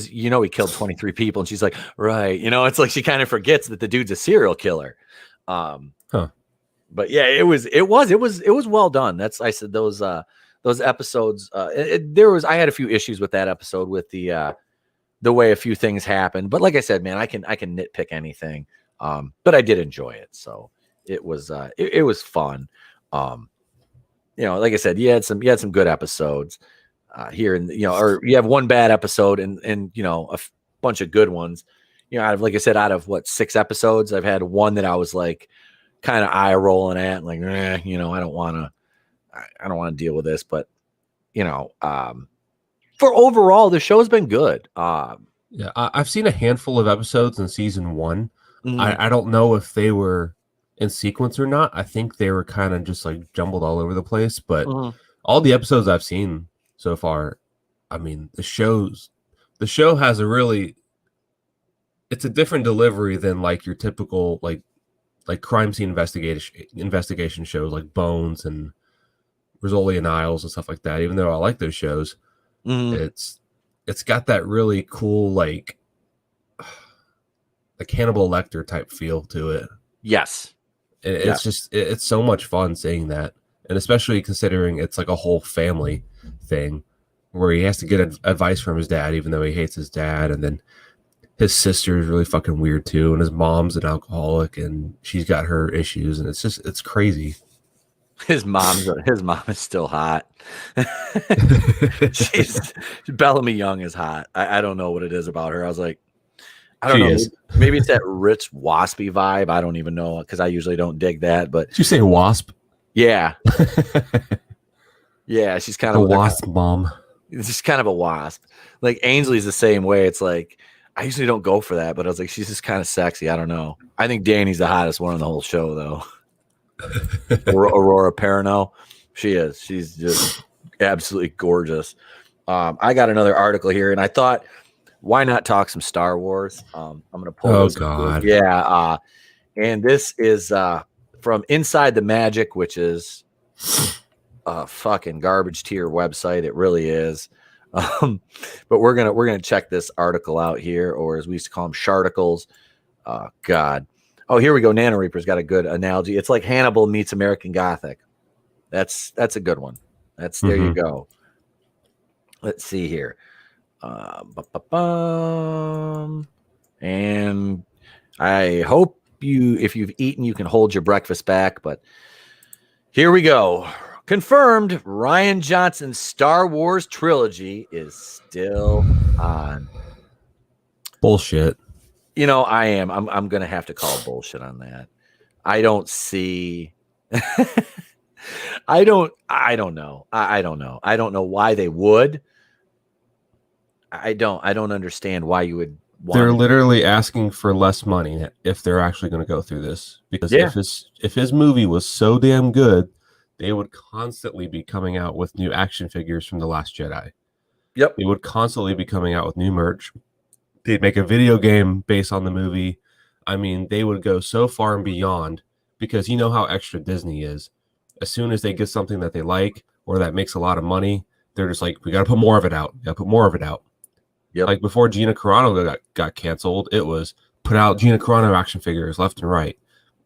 he killed 23 people, and she's like, right, it's like she kind of forgets that the dude's a serial killer. But yeah, it was well done. I said those episodes. I had a few issues with that episode with the way a few things happened. But like I said, man, I can nitpick anything. But I did enjoy it, so it was fun. Like I said, you had some good episodes here, and or you have one bad episode and a bunch of good ones. Out of what 6 episodes, I've had one that I was like kind of eye rolling at, like, I don't want to deal with this, but for overall, the show's been good. Yeah, I've seen a handful of episodes in season 1. I don't know if they were in sequence or not. I think they were kind of just like jumbled all over the place, but all the episodes I've seen so far, I mean, the show has it's a different delivery than like your typical like crime scene investigation shows like Bones and Rizzoli and Isles and stuff like that. Even though I like those shows, it's got that really cool like Hannibal Lecter type feel to it. Yes, it's just it's so much fun seeing that, and especially considering it's like a whole family thing where he has to get advice from his dad, even though he hates his dad, and then his sister is really fucking weird too, and his mom's an alcoholic, and she's got her issues, and it's crazy. His mom is still hot. Bellamy Young is hot. I don't know what it is about her. I was like, I don't know. Maybe it's that rich waspy vibe. I don't even know because I usually don't dig that. But did you say wasp? Yeah, yeah. She's kind of a wasp mom. It's just kind of a wasp. Like Ainsley's the same way. It's like I usually don't go for that, but I was like, she's just kind of sexy. I don't know. I think Danny's the hottest one in the whole show, though. Aurora Perrineau, she is. She's just absolutely gorgeous. I got another article here, and I thought, why not talk some Star Wars? I'm going to pull. Oh God, yeah. And this is from Inside the Magic, which is a fucking garbage tier website. It really is. But we're gonna check this article out here, or as we used to call them, sharticles. God. Oh, here we go. Nano Reaper's got a good analogy. It's like Hannibal meets American Gothic. That's a good one. There you go. Let's see here. And I hope if you've eaten, you can hold your breakfast back. But here we go. Confirmed, Rian Johnson's Star Wars trilogy is still on. Bullshit. I am. I'm going to have to call bullshit on that. I don't see. I don't know. I don't know. I don't know why they would. I don't understand why you would want. They're literally asking for less money if they're actually going to go through this. Because if his movie was so damn good, they would constantly be coming out with new action figures from The Last Jedi. Yep. They would constantly be coming out with new merch. They'd make a video game based on the movie. I mean, they would go so far and beyond because you know how extra Disney is. As soon as they get something that they like or that makes a lot of money, they're just like, we got to put more of it out. Got to put more of it out. Yep. Like before Gina Carano got canceled, it was put out Gina Carano action figures left and right.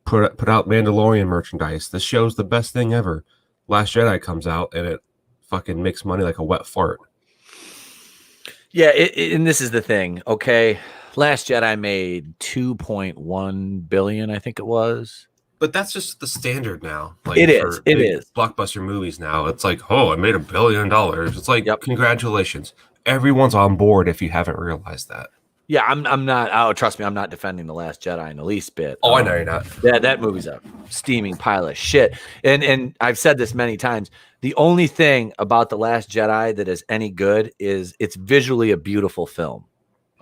Put out Mandalorian merchandise. This show's the best thing ever. Last Jedi comes out and it fucking makes money like a wet fart. Yeah, and this is the thing, okay? Last Jedi made $2.1 billion, I think it was. But that's just the standard now. Like It is. It is. Blockbuster movies now. It's like, oh, I made $1 billion. It's like, Yep. Congratulations. Everyone's on board if you haven't realized that. Yeah, I'm not. Oh, trust me, I'm not defending The Last Jedi in the least bit. Oh, I know you're not. That movie's a steaming pile of shit. And I've said this many times. The only thing about The Last Jedi that is any good is it's visually a beautiful film.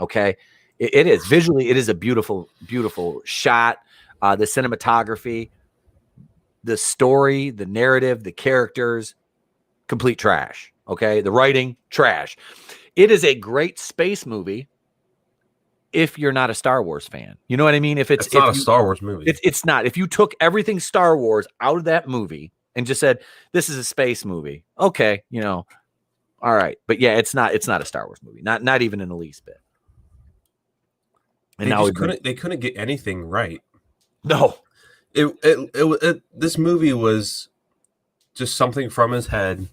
Okay, it is visually. It is a beautiful, beautiful shot. The cinematography, the story, the narrative, the characters, complete trash. Okay, the writing, trash. It is a great space movie. If you're not a Star Wars fan, you know what I mean? If it's not a Star Wars movie, it's not. If you took everything Star Wars out of that movie and just said this is a space movie, okay, you know, all right. But yeah, it's not a Star Wars movie, not even in the least bit. And they couldn't get anything right. No, this movie was just something from his head,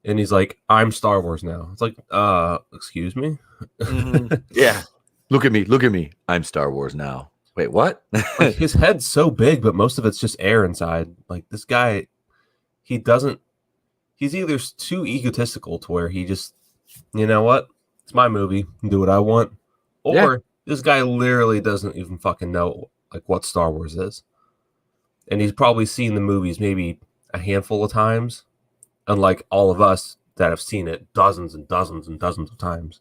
and he's like, "I'm Star Wars now." It's like, excuse me, yeah. Look at me. I'm Star Wars now. Wait, what? Like, his head's so big, but most of it's just air inside. Like this guy, he's either too egotistical to where he just, you know what? It's my movie. Do what I want. Or this guy literally doesn't even fucking know like what Star Wars is. And he's probably seen the movies maybe a handful of times, unlike all of us that have seen it dozens and dozens and dozens of times.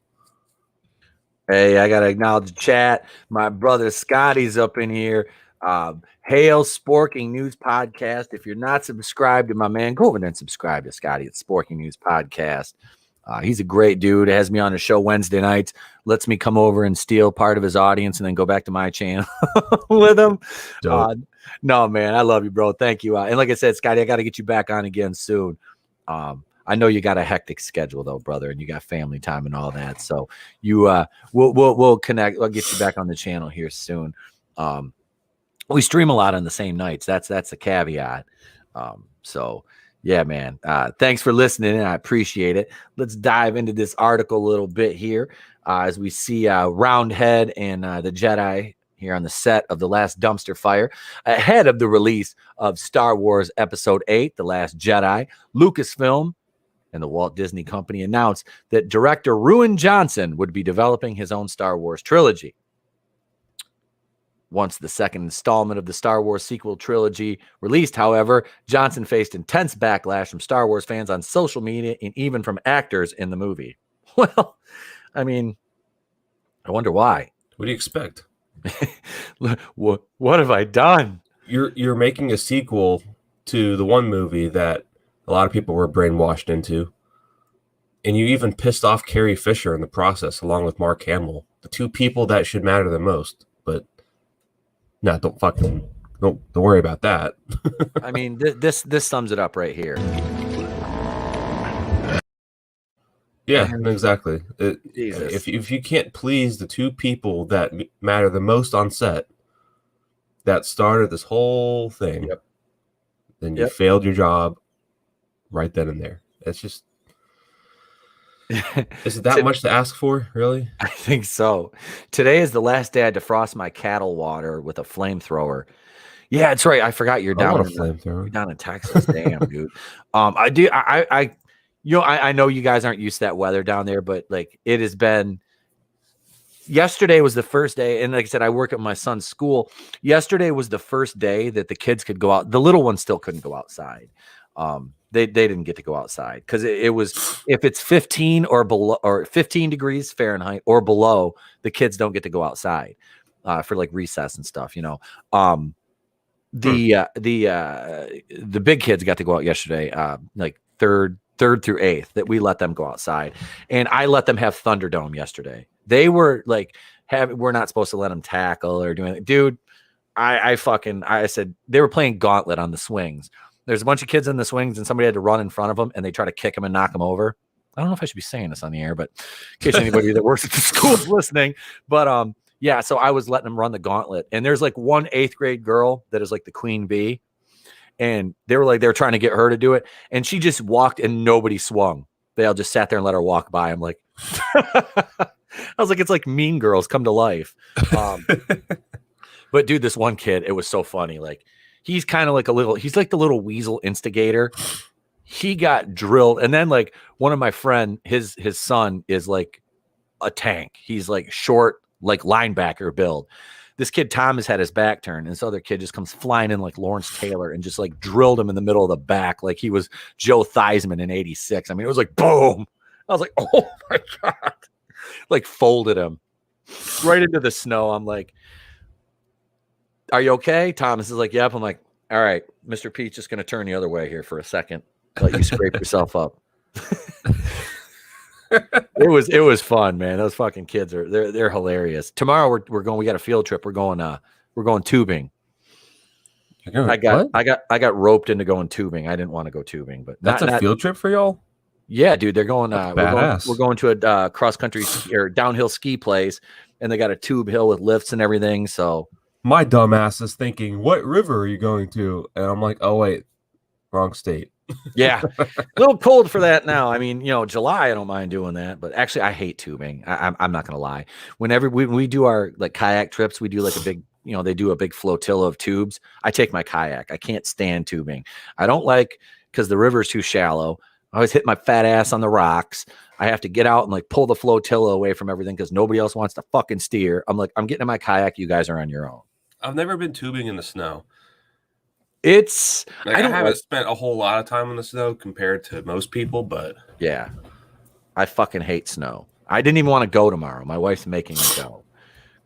Hey, I gotta acknowledge the chat. My brother Scotty's up in here. Hail Sporking News Podcast. If you're not subscribed to my man, go over there and subscribe to Scotty at Sporking News Podcast. He's a great dude. Has me on the show Wednesday nights. Lets me come over and steal part of his audience and then go back to my channel with him. No, man, I love you, bro. Thank you. And like I said, Scotty, I got to get you back on again soon. I know you got a hectic schedule though, brother, and you got family time and all that. So we'll connect. I'll get you back on the channel here soon. We stream a lot on the same nights. That's a caveat. So yeah, man. Thanks for listening, and I appreciate it. Let's dive into this article a little bit here as we see Roundhead and the Jedi here on the set of The Last Dumpster Fire ahead of the release of Star Wars Episode 8, The Last Jedi. Lucasfilm and the Walt Disney Company announced that director Ruan Johnson would be developing his own Star Wars trilogy. Once the second installment of the Star Wars sequel trilogy released, however, Johnson faced intense backlash from Star Wars fans on social media and even from actors in the movie. Well, I mean, I wonder why. What do you expect? What have I done? You're making a sequel to the one movie that a lot of people were brainwashed into, and you even pissed off Carrie Fisher in the process, along with Mark Hamill, the two people that should matter the most. But no, don't worry about that. I mean, this sums it up right here. Yeah, exactly. Jesus. If you can't please the two people that matter the most on set, that started this whole thing, then you failed your job right then and there. It's just, is it that much to ask for, really? I think so. Today is the last day I defrost my cattle water with a flamethrower. Yeah, that's right. I forgot you're down. You're down in Texas. Damn, dude. I know you guys aren't used to that weather down there, but like it has been. Yesterday was the first day, and like I said, I work at my son's school. Yesterday was the first day that the kids could go out. The little ones still couldn't go outside. They didn't get to go outside because it was, if it's 15 or below, or 15 degrees Fahrenheit or below, the kids don't get to go outside for like recess and stuff. You know, the big kids got to go out yesterday, like third through eighth, that we let them go outside, and I let them have Thunderdome yesterday. They were like we're not supposed to let them tackle or do anything. Dude, I said they were playing gauntlet on the swings. There's a bunch of kids in the swings and somebody had to run in front of them and they try to kick them and knock them over. I don't know if I should be saying this on the air, but in case anybody that works at the school is listening. But yeah, so I was letting them run the gauntlet. And there's like one 8th grade girl that is like the queen bee. And they were trying to get her to do it. And she just walked and nobody swung. They all just sat there and let her walk by. I'm like, I was like, it's like Mean Girls come to life. But dude, this one kid, it was so funny. Like he's kind of like he's like the little weasel instigator. He got drilled. And then like one of my friend, his son is like a tank. He's like short, like linebacker build. This kid, Thomas, had his back turned, and this other kid just comes flying in like Lawrence Taylor and just like drilled him in the middle of the back like he was Joe Theismann in '86. I mean, it was like boom. I was like, oh my God. Like folded him right into the snow. I'm like, are you okay? Thomas is like, yep. I'm like, all right, Mr. Pete's just going to turn the other way here for a second. Let you scrape yourself up. It was fun, man. Those fucking kids they're hilarious. Tomorrow we got a field trip. We're going tubing. I got roped into going tubing. I didn't want to go tubing, but that's a field trip for y'all. Yeah, dude, they're going. Badass. We're going to a cross country or downhill ski place, and they got a tube hill with lifts and everything. So my dumb ass is thinking, what river are you going to? And I'm like, oh wait, wrong state. Yeah, a little cold for that now. I mean, July, I don't mind doing that, but actually, I hate tubing. I'm not gonna lie. Whenever we do our like kayak trips, we do like a big, they do a big flotilla of tubes. I take my kayak. I can't stand tubing. I don't like because the river's too shallow. I always hit my fat ass on the rocks. I have to get out and like pull the flotilla away from everything because nobody else wants to fucking steer. I'm like, I'm getting in my kayak. You guys are on your own. I've never been tubing in the snow. It's like, I haven't spent a whole lot of time in the snow compared to most people, but yeah, I fucking hate snow. I didn't even want to go tomorrow. My wife's making me go.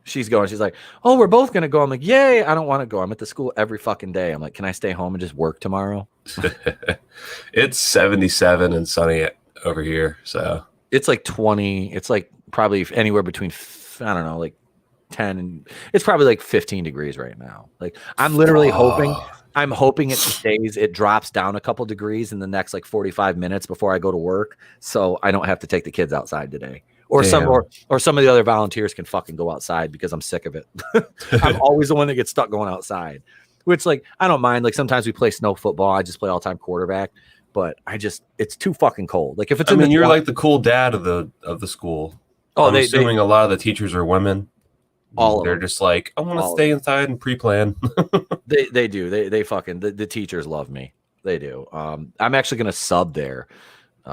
She's going. She's like, oh, we're both gonna go. I'm like, yay! I don't want to go. I'm at the school every fucking day. I'm like, can I stay home and just work tomorrow? It's 77 and sunny over here, so it's like 20. It's like probably anywhere between I don't know, like 10 and it's probably like 15 degrees right now. Like I'm literally hoping. I'm hoping it drops down a couple degrees in the next like 45 minutes before I go to work, so I don't have to take the kids outside today. Or some of the other volunteers can fucking go outside because I'm sick of it. I'm always the one that gets stuck going outside, which like I don't mind. Like sometimes we play snow football. I just play all-time quarterback, but it's too fucking cold. Like if it's you're like the cool dad of the school. Oh, I'm assuming a lot of the teachers are women. They're just like, I want to stay inside and pre-plan. They do. They fucking the teachers love me. They do. I'm actually gonna sub there.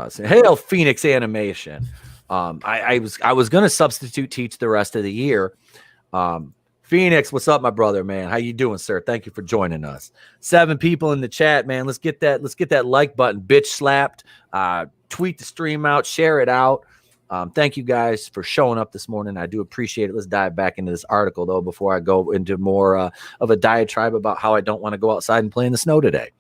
Say, hail Phoenix Animation. I was gonna substitute teach the rest of the year. Phoenix, what's up, my brother, man? How you doing, sir? Thank you for joining us. 7 people in the chat, man. Let's get that like button, bitch slapped. Tweet the stream out, share it out. Thank you guys for showing up this morning. I do appreciate it. Let's dive back into this article, though, before I go into more of a diatribe about how I don't want to go outside and play in the snow today.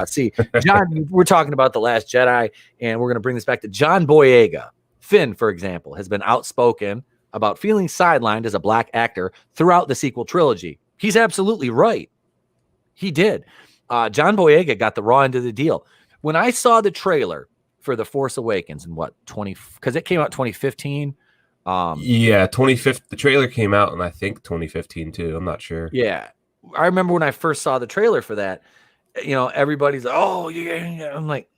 See, John, we're talking about The Last Jedi, and we're going to bring this back to John Boyega. Finn, for example, has been outspoken about feeling sidelined as a black actor throughout the sequel trilogy. He's absolutely right. He did. John Boyega got the raw end of the deal. When I saw the trailer for The Force Awakens in because it came out 2015. Yeah, 2015. The trailer came out in I think 2015 too. I'm not sure. Yeah, I remember when I first saw the trailer for that. Everybody's like, "Oh, yeah." I'm like,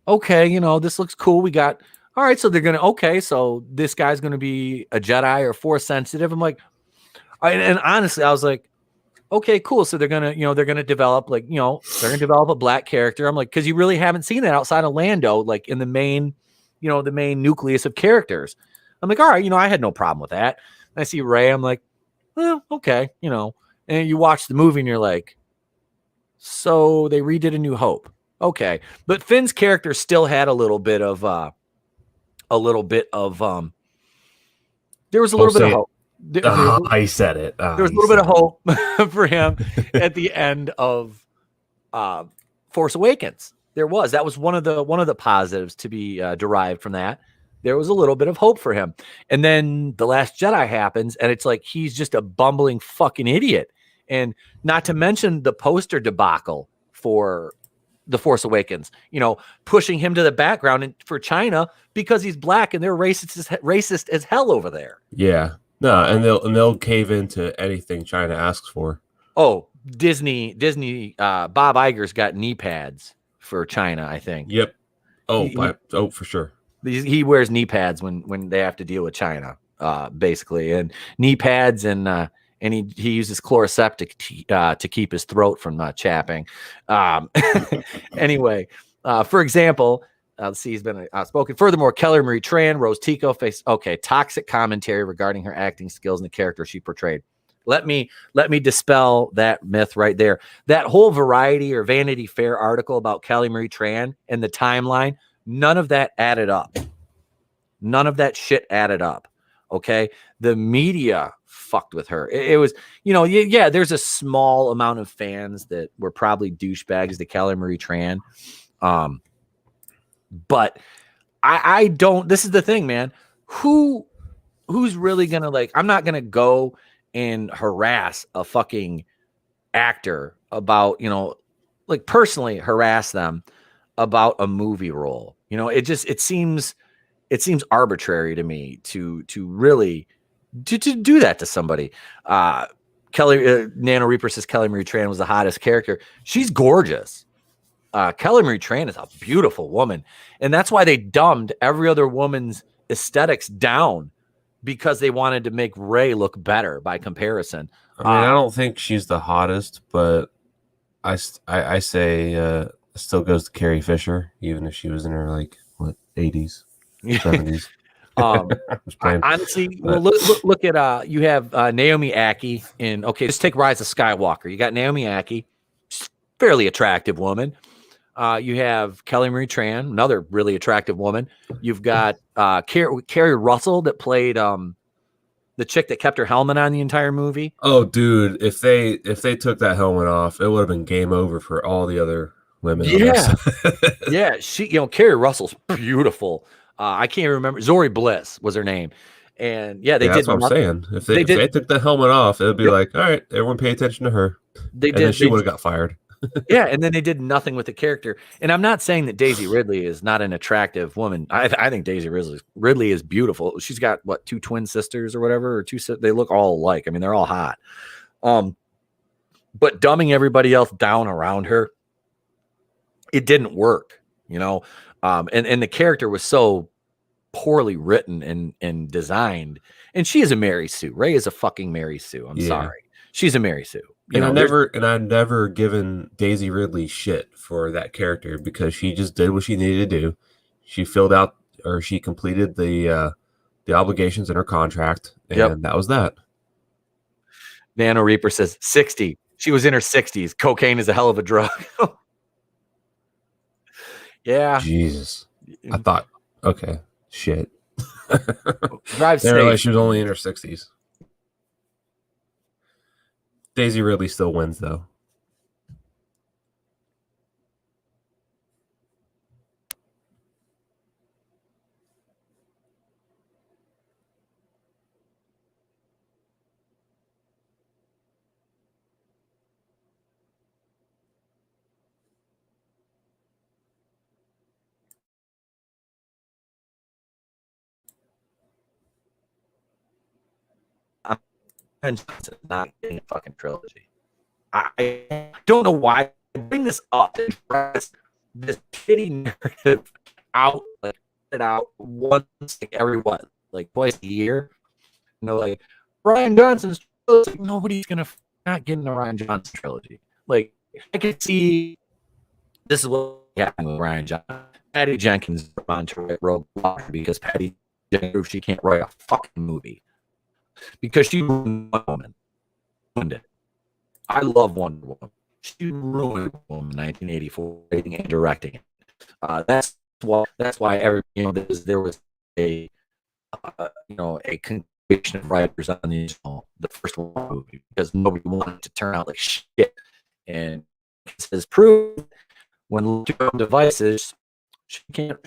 "Okay, this looks cool." We got all right. So they're gonna so this guy's gonna be a Jedi or Force sensitive. I'm like, and honestly, I was like, okay, cool. So they're gonna develop they're gonna develop a black character. I'm like, because you really haven't seen that outside of Lando, like in the main, the main nucleus of characters. I'm like, all right, I had no problem with that. And I see Rey, I'm like, well, okay, and you watch the movie and you're like, so they redid A New Hope. Okay. But Finn's character still had a little bit of there was a little bit of hope. I said it. There was a little bit of hope for him at the end of Force Awakens. That was one of the positives to be derived from that. there was a little bit of hope for him. And then The Last Jedi happens, and it's like he's just a bumbling fucking idiot. And not to mention the poster debacle for The Force Awakens, pushing him to the background for China because he's black and they're racist as hell over there. Yeah. No, and they'll cave into anything China asks for. Oh, Disney, Bob Iger's got knee pads for China, I think. Yep. Oh, for sure. He wears knee pads when they have to deal with China, basically, and knee pads, and he uses Chloraseptic to keep his throat from chapping. Anyway, for example, let's see, he's been outspoken. Furthermore, Kelly Marie Tran, Rose Tico faced toxic commentary regarding her acting skills and the character she portrayed. Let me dispel that myth right there. That whole Variety or Vanity Fair article about Kelly Marie Tran and the timeline, none of that added up. None of that shit added up. Okay. The media fucked with her. It was, there's a small amount of fans that were probably douchebags to Kelly Marie Tran. But I don't, this is the thing, man. Who's really going to I'm not going to go and harass a fucking actor about, personally harass them about a movie role. It seems arbitrary to me to really to do that to somebody. Nano Reaper says Kelly Marie Tran was the hottest character. She's gorgeous. Kelly Marie Tran is a beautiful woman, and that's why they dumbed every other woman's aesthetics down, because they wanted to make Rey look better by comparison. I mean, I don't think she's the hottest, but I say it still goes to Carrie Fisher, even if she was in her 80s, 70s. Honestly, well, look at you have Naomi Ackie in. Okay, just take Rise of Skywalker. You got Naomi Ackie, fairly attractive woman. You have Kelly Marie Tran, another really attractive woman. You've got Carrie Russell that played the chick that kept her helmet on the entire movie. Oh, dude, if they took that helmet off, it would have been game over for all the other women. Yeah, yeah. Carrie Russell's beautiful. I can't remember. Zori Bliss was her name. And they did. That's what I'm saying. If they took the helmet off, it would be like, all right, everyone pay attention to her. Then she would have got fired. Yeah, and then they did nothing with the character. And I'm not saying that Daisy Ridley is not an attractive woman. I think Daisy Ridley is beautiful. She's got two twin sisters or whatever, or they look all alike. I mean, they're all hot. But dumbing everybody else down around her, it didn't work, and the character was so poorly written and designed. And she is a Mary Sue. Rey is a fucking Mary Sue. I'm sorry. She's a Mary Sue. I've never given Daisy Ridley shit for that character, because she just did what she needed to do. She filled out, or she completed the obligations in her contract, and that was that. Nano Reaper says 60. She was in her 60s. Cocaine is a hell of a drug. Yeah. Jesus. I thought, okay, shit. Drive safe. Didn't realize she was only in her 60s. Daisy Ridley still wins, though. And Johnson not in a fucking trilogy. I don't know why I bring this up. This shitty narrative out once twice a year. Ryan Johnson's trilogy. Nobody's gonna not get in the Ryan Johnson trilogy. I can see this is what happened with Ryan Johnson. Patty Jenkins on to write Rogue One because Patty Jenkins, she can't write a fucking movie. Because she ruined Wonder Woman. Ruined it. I love Wonder Woman. She ruined Wonder Woman in 1984, writing and directing it. That's why there was a congregation of writers on the first one movie, because nobody wanted to turn out like shit. And it says prove when looking at devices, she could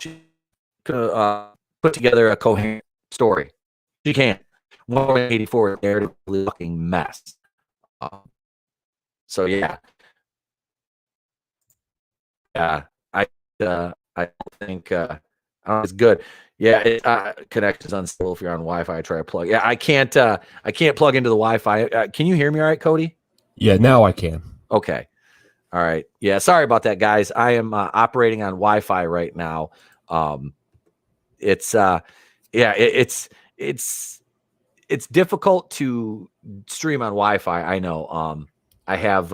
put together a coherent story. She can't. 184 is a narratively fucking mess. So yeah, I think it's good. Yeah, connection's unstable if you're on Wi-Fi. Try to plug. Yeah, I can't plug into the Wi-Fi. Can you hear me all right, Cody? Yeah, now I can. Okay. All right. Yeah, sorry about that, guys. I am operating on Wi-Fi right now. It's difficult to stream on Wi-Fi. I know. I have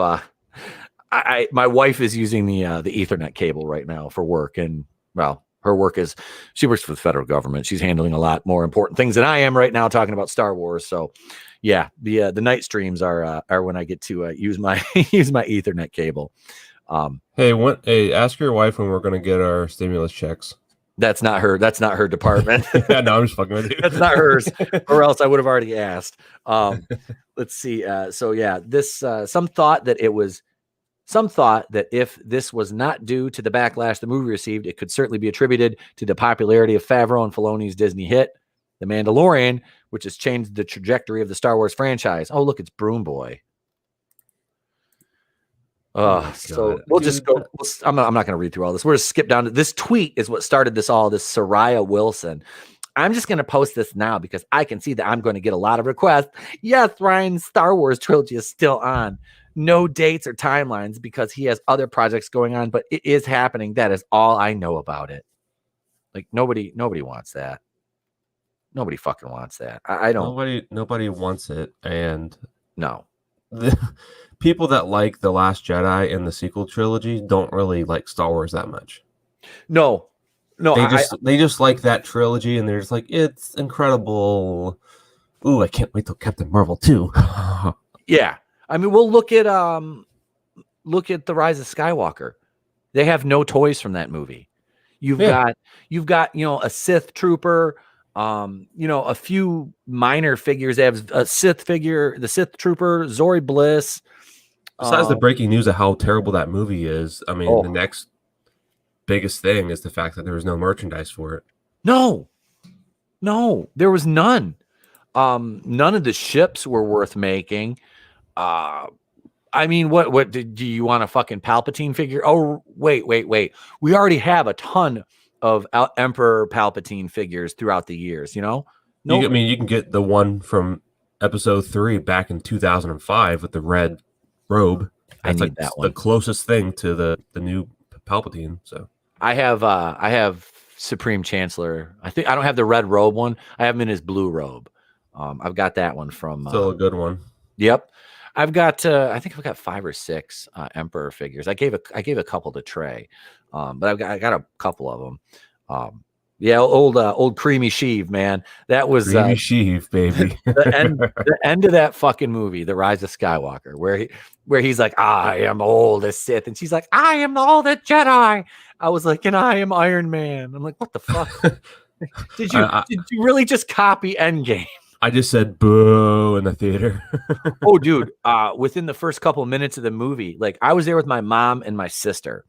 my wife is using the Ethernet cable right now for work, and well, her work is she works for the federal government. She's handling a lot more important things than I am right now, talking about Star Wars. So, yeah, the night streams are when I get to use my use my Ethernet cable. Hey, ask your wife when we're going to get our stimulus checks. That's not her. That's not her department. Yeah, no, I'm just fucking with you. That's not hers, or else I would have already asked. Let's see. So yeah, this some thought that if this was not due to the backlash the movie received, it could certainly be attributed to the popularity of Favreau and Filoni's Disney hit, The Mandalorian, which has changed the trajectory of the Star Wars franchise. Oh, look, it's Broom Boy. So we'll just go. I'm not going to read through all this. We're just skip down to this tweet is what started this all. This Soraya Wilson. I'm just going to post this now because I can see that I'm going to get a lot of requests. Yes, Ryan's Star Wars trilogy is still on. No dates or timelines because he has other projects going on, but it is happening. That is all I know about it. Like nobody wants that. Nobody fucking wants that. I don't. Nobody wants it, and no. The people that like The Last Jedi and the sequel trilogy don't really like Star Wars that much. No. They just like that trilogy, and they're just like, it's incredible. Ooh, I can't wait till Captain Marvel 2. Yeah. I mean, we'll look at The Rise of Skywalker. They have no toys from that movie. You've got a Sith trooper, a few minor figures. They have a Sith figure, the Sith trooper, Zori Bliss. Besides the breaking news of how terrible that movie is, I mean, the next biggest thing is the fact that there was no merchandise for it. No, there was none. None of the ships were worth making. I mean, what do you want a fucking Palpatine figure? Oh, wait. We already have a ton of Emperor Palpatine figures throughout the years, No, you can get the one from episode 3 back in 2005 with the red robe. That's like that one. The closest thing to the new Palpatine. So I have Supreme Chancellor. I think I don't have the red robe one. I have him in his blue robe. I've got that one from still a good one. Yep. I've got I think I've got 5 or 6 Emperor figures. I gave a couple to Trey. But I got a couple of them. Old Creamy Sheev, man. That was Creamy Sheev, baby. the end of that fucking movie, The Rise of Skywalker, where he's like, I am old as Sith, and she's like, I am the oldest Jedi. I was like, and I am Iron Man. I'm like, what the fuck? Did you really just copy Endgame? I just said boo in the theater. Oh, dude. Within the first couple of minutes of the movie, like I was there with my mom and my sister,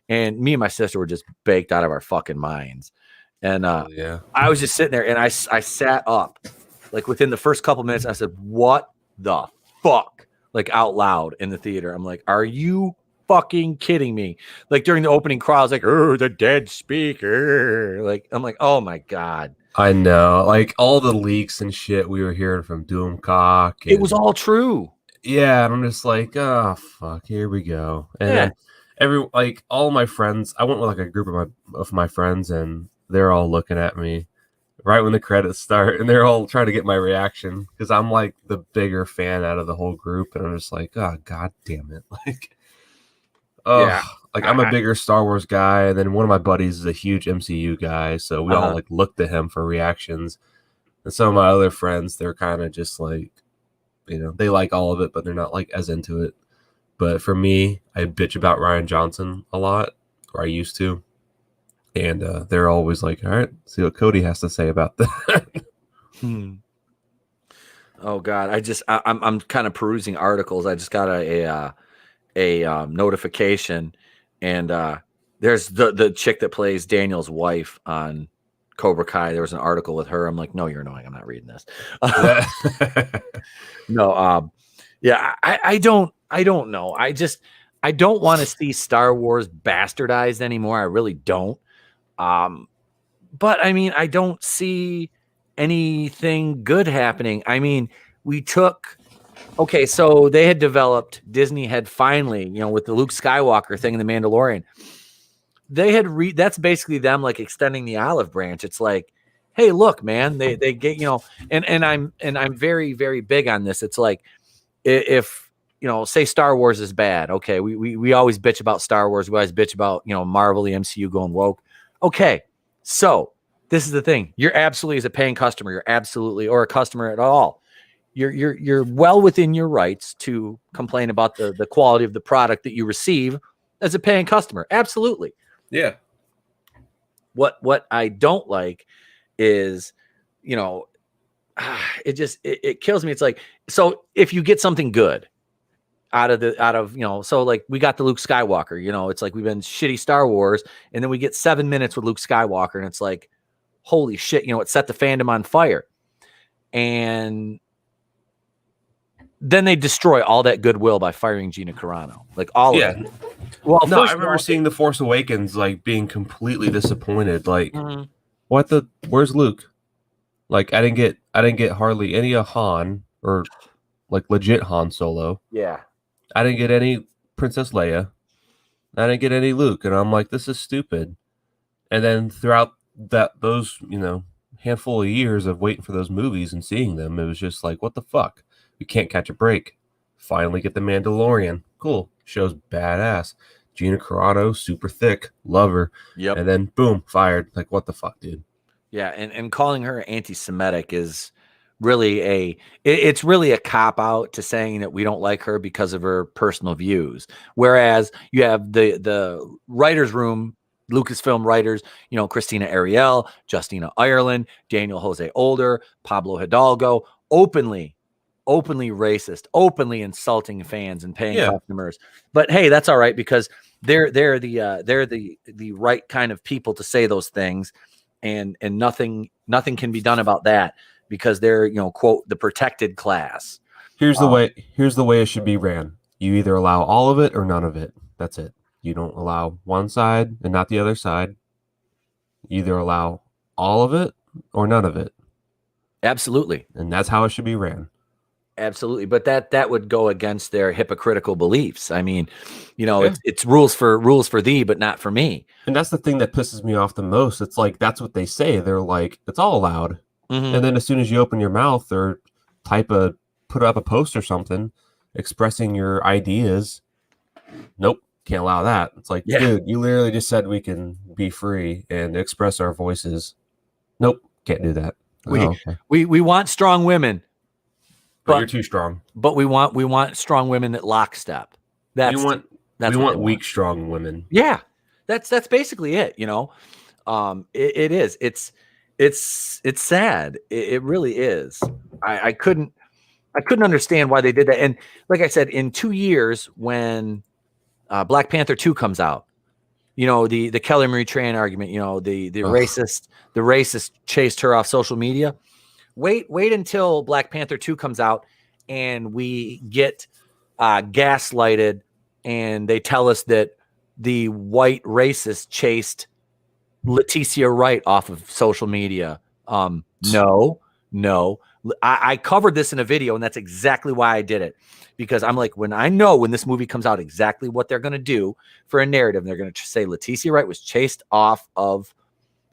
and me and my sister were just baked out of our fucking minds. And I was just sitting there, and I sat up, like within the first couple of minutes. I said, "What the fuck?" Like out loud in the theater. I'm like, "Are you fucking kidding me?" Like during the opening crawl, I was like, "Oh, the dead speaker!" Like I'm like, "Oh my god." I know, like all the leaks and shit we were hearing from Doomcock. It was all true. Yeah, and I'm just like, oh fuck, here we go. And then all my friends, I went with like a group of my friends, and they're all looking at me right when the credits start, and they're all trying to get my reaction because I'm like the bigger fan out of the whole group, and I'm just like, oh god damn it, like I'm a bigger Star Wars guy, and then one of my buddies is a huge MCU guy, so we all like looked to him for reactions. And some of my other friends, they're kind of just like, they like all of it, but they're not like as into it. But for me, I bitch about Rian Johnson a lot, or I used to, and they're always like, all right, see what Cody has to say about that. Oh god, I'm kind of perusing articles. I just got a notification, and there's the chick that plays Daniel's wife on Cobra Kai. There was an article with her. I'm like, no, you're annoying. I'm not reading this. No, yeah, I don't know. I don't want to see Star Wars bastardized anymore. I really don't. But I mean, I don't see anything good happening. I mean, so they had developed, Disney had finally, with the Luke Skywalker thing in The Mandalorian, they had that's basically them like extending the olive branch. It's like, hey, look, man, they get, and I'm very, very big on this. It's like, if say Star Wars is bad, okay, we always bitch about Star Wars, we always bitch about Marvel, the MCU going woke. Okay, so this is the thing: you're absolutely, as a paying customer, or a customer at all, you're well within your rights to complain about the quality of the product that you receive as a paying customer. Absolutely, yeah. What I don't like is, it kills me. It's like, so if you get something good out of so like we got the Luke Skywalker, it's like we've been shitty Star Wars, and then we get 7 minutes with Luke Skywalker, and it's like, holy shit, it set the fandom on fire. And then they destroy all that goodwill by firing Gina Carano, like all of it. Well, no, I remember seeing The Force Awakens, like being completely disappointed. Like, where's Luke? Like, I didn't get hardly any of Han, or like legit Han Solo. Yeah. I didn't get any Princess Leia. I didn't get any Luke, and I'm like, this is stupid. And then throughout those handful of years of waiting for those movies and seeing them, it was just like, what the fuck? We can't catch a break. Finally get the Mandalorian. Cool. Show's badass. Gina Carano, super thick. Love her. Yep. And then boom, fired. Like, what the fuck, dude? Yeah, and calling her anti-Semitic is really it's really a cop-out to saying that we don't like her because of her personal views. Whereas you have the writers' room, Lucasfilm writers, Christina Ariel, Justina Ireland, Daniel Jose Older, Pablo Hidalgo, openly racist, openly insulting fans and paying customers. But hey, that's all right, because they're the right kind of people to say those things, and nothing can be done about that, because they're quote the protected class. Here's the way it should be ran. You either allow all of it or none of it. That's it. You don't allow one side and not the other side. You either allow all of it or none of it. Absolutely. And that's how it should be ran. Absolutely. But that would go against their hypocritical beliefs. I mean, it's rules for thee, but not for me. And that's the thing that pisses me off the most. It's like, that's what they say. They're like, it's all allowed. Mm-hmm. And then as soon as you open your mouth or put up a post or something expressing your ideas, nope, can't allow that. It's like, dude, you literally just said we can be free and express our voices. Nope, can't do that. We want strong women. But you're too strong. But we want strong women at lockstep. We want weak, strong women. Yeah, that's basically it. It is. It's sad. It really is. I couldn't understand why they did that. And like I said, in 2 years, when Black Panther 2 comes out, the Kelly Marie Tran argument, the racist chased her off social media. Wait until Black Panther 2 comes out and we get gaslighted, and they tell us that the white racist chased Leticia Wright off of social media. No. I covered this in a video, and that's exactly why I did it. Because I'm like, when this movie comes out, exactly what they're going to do for a narrative. They're going to say Leticia Wright was chased off of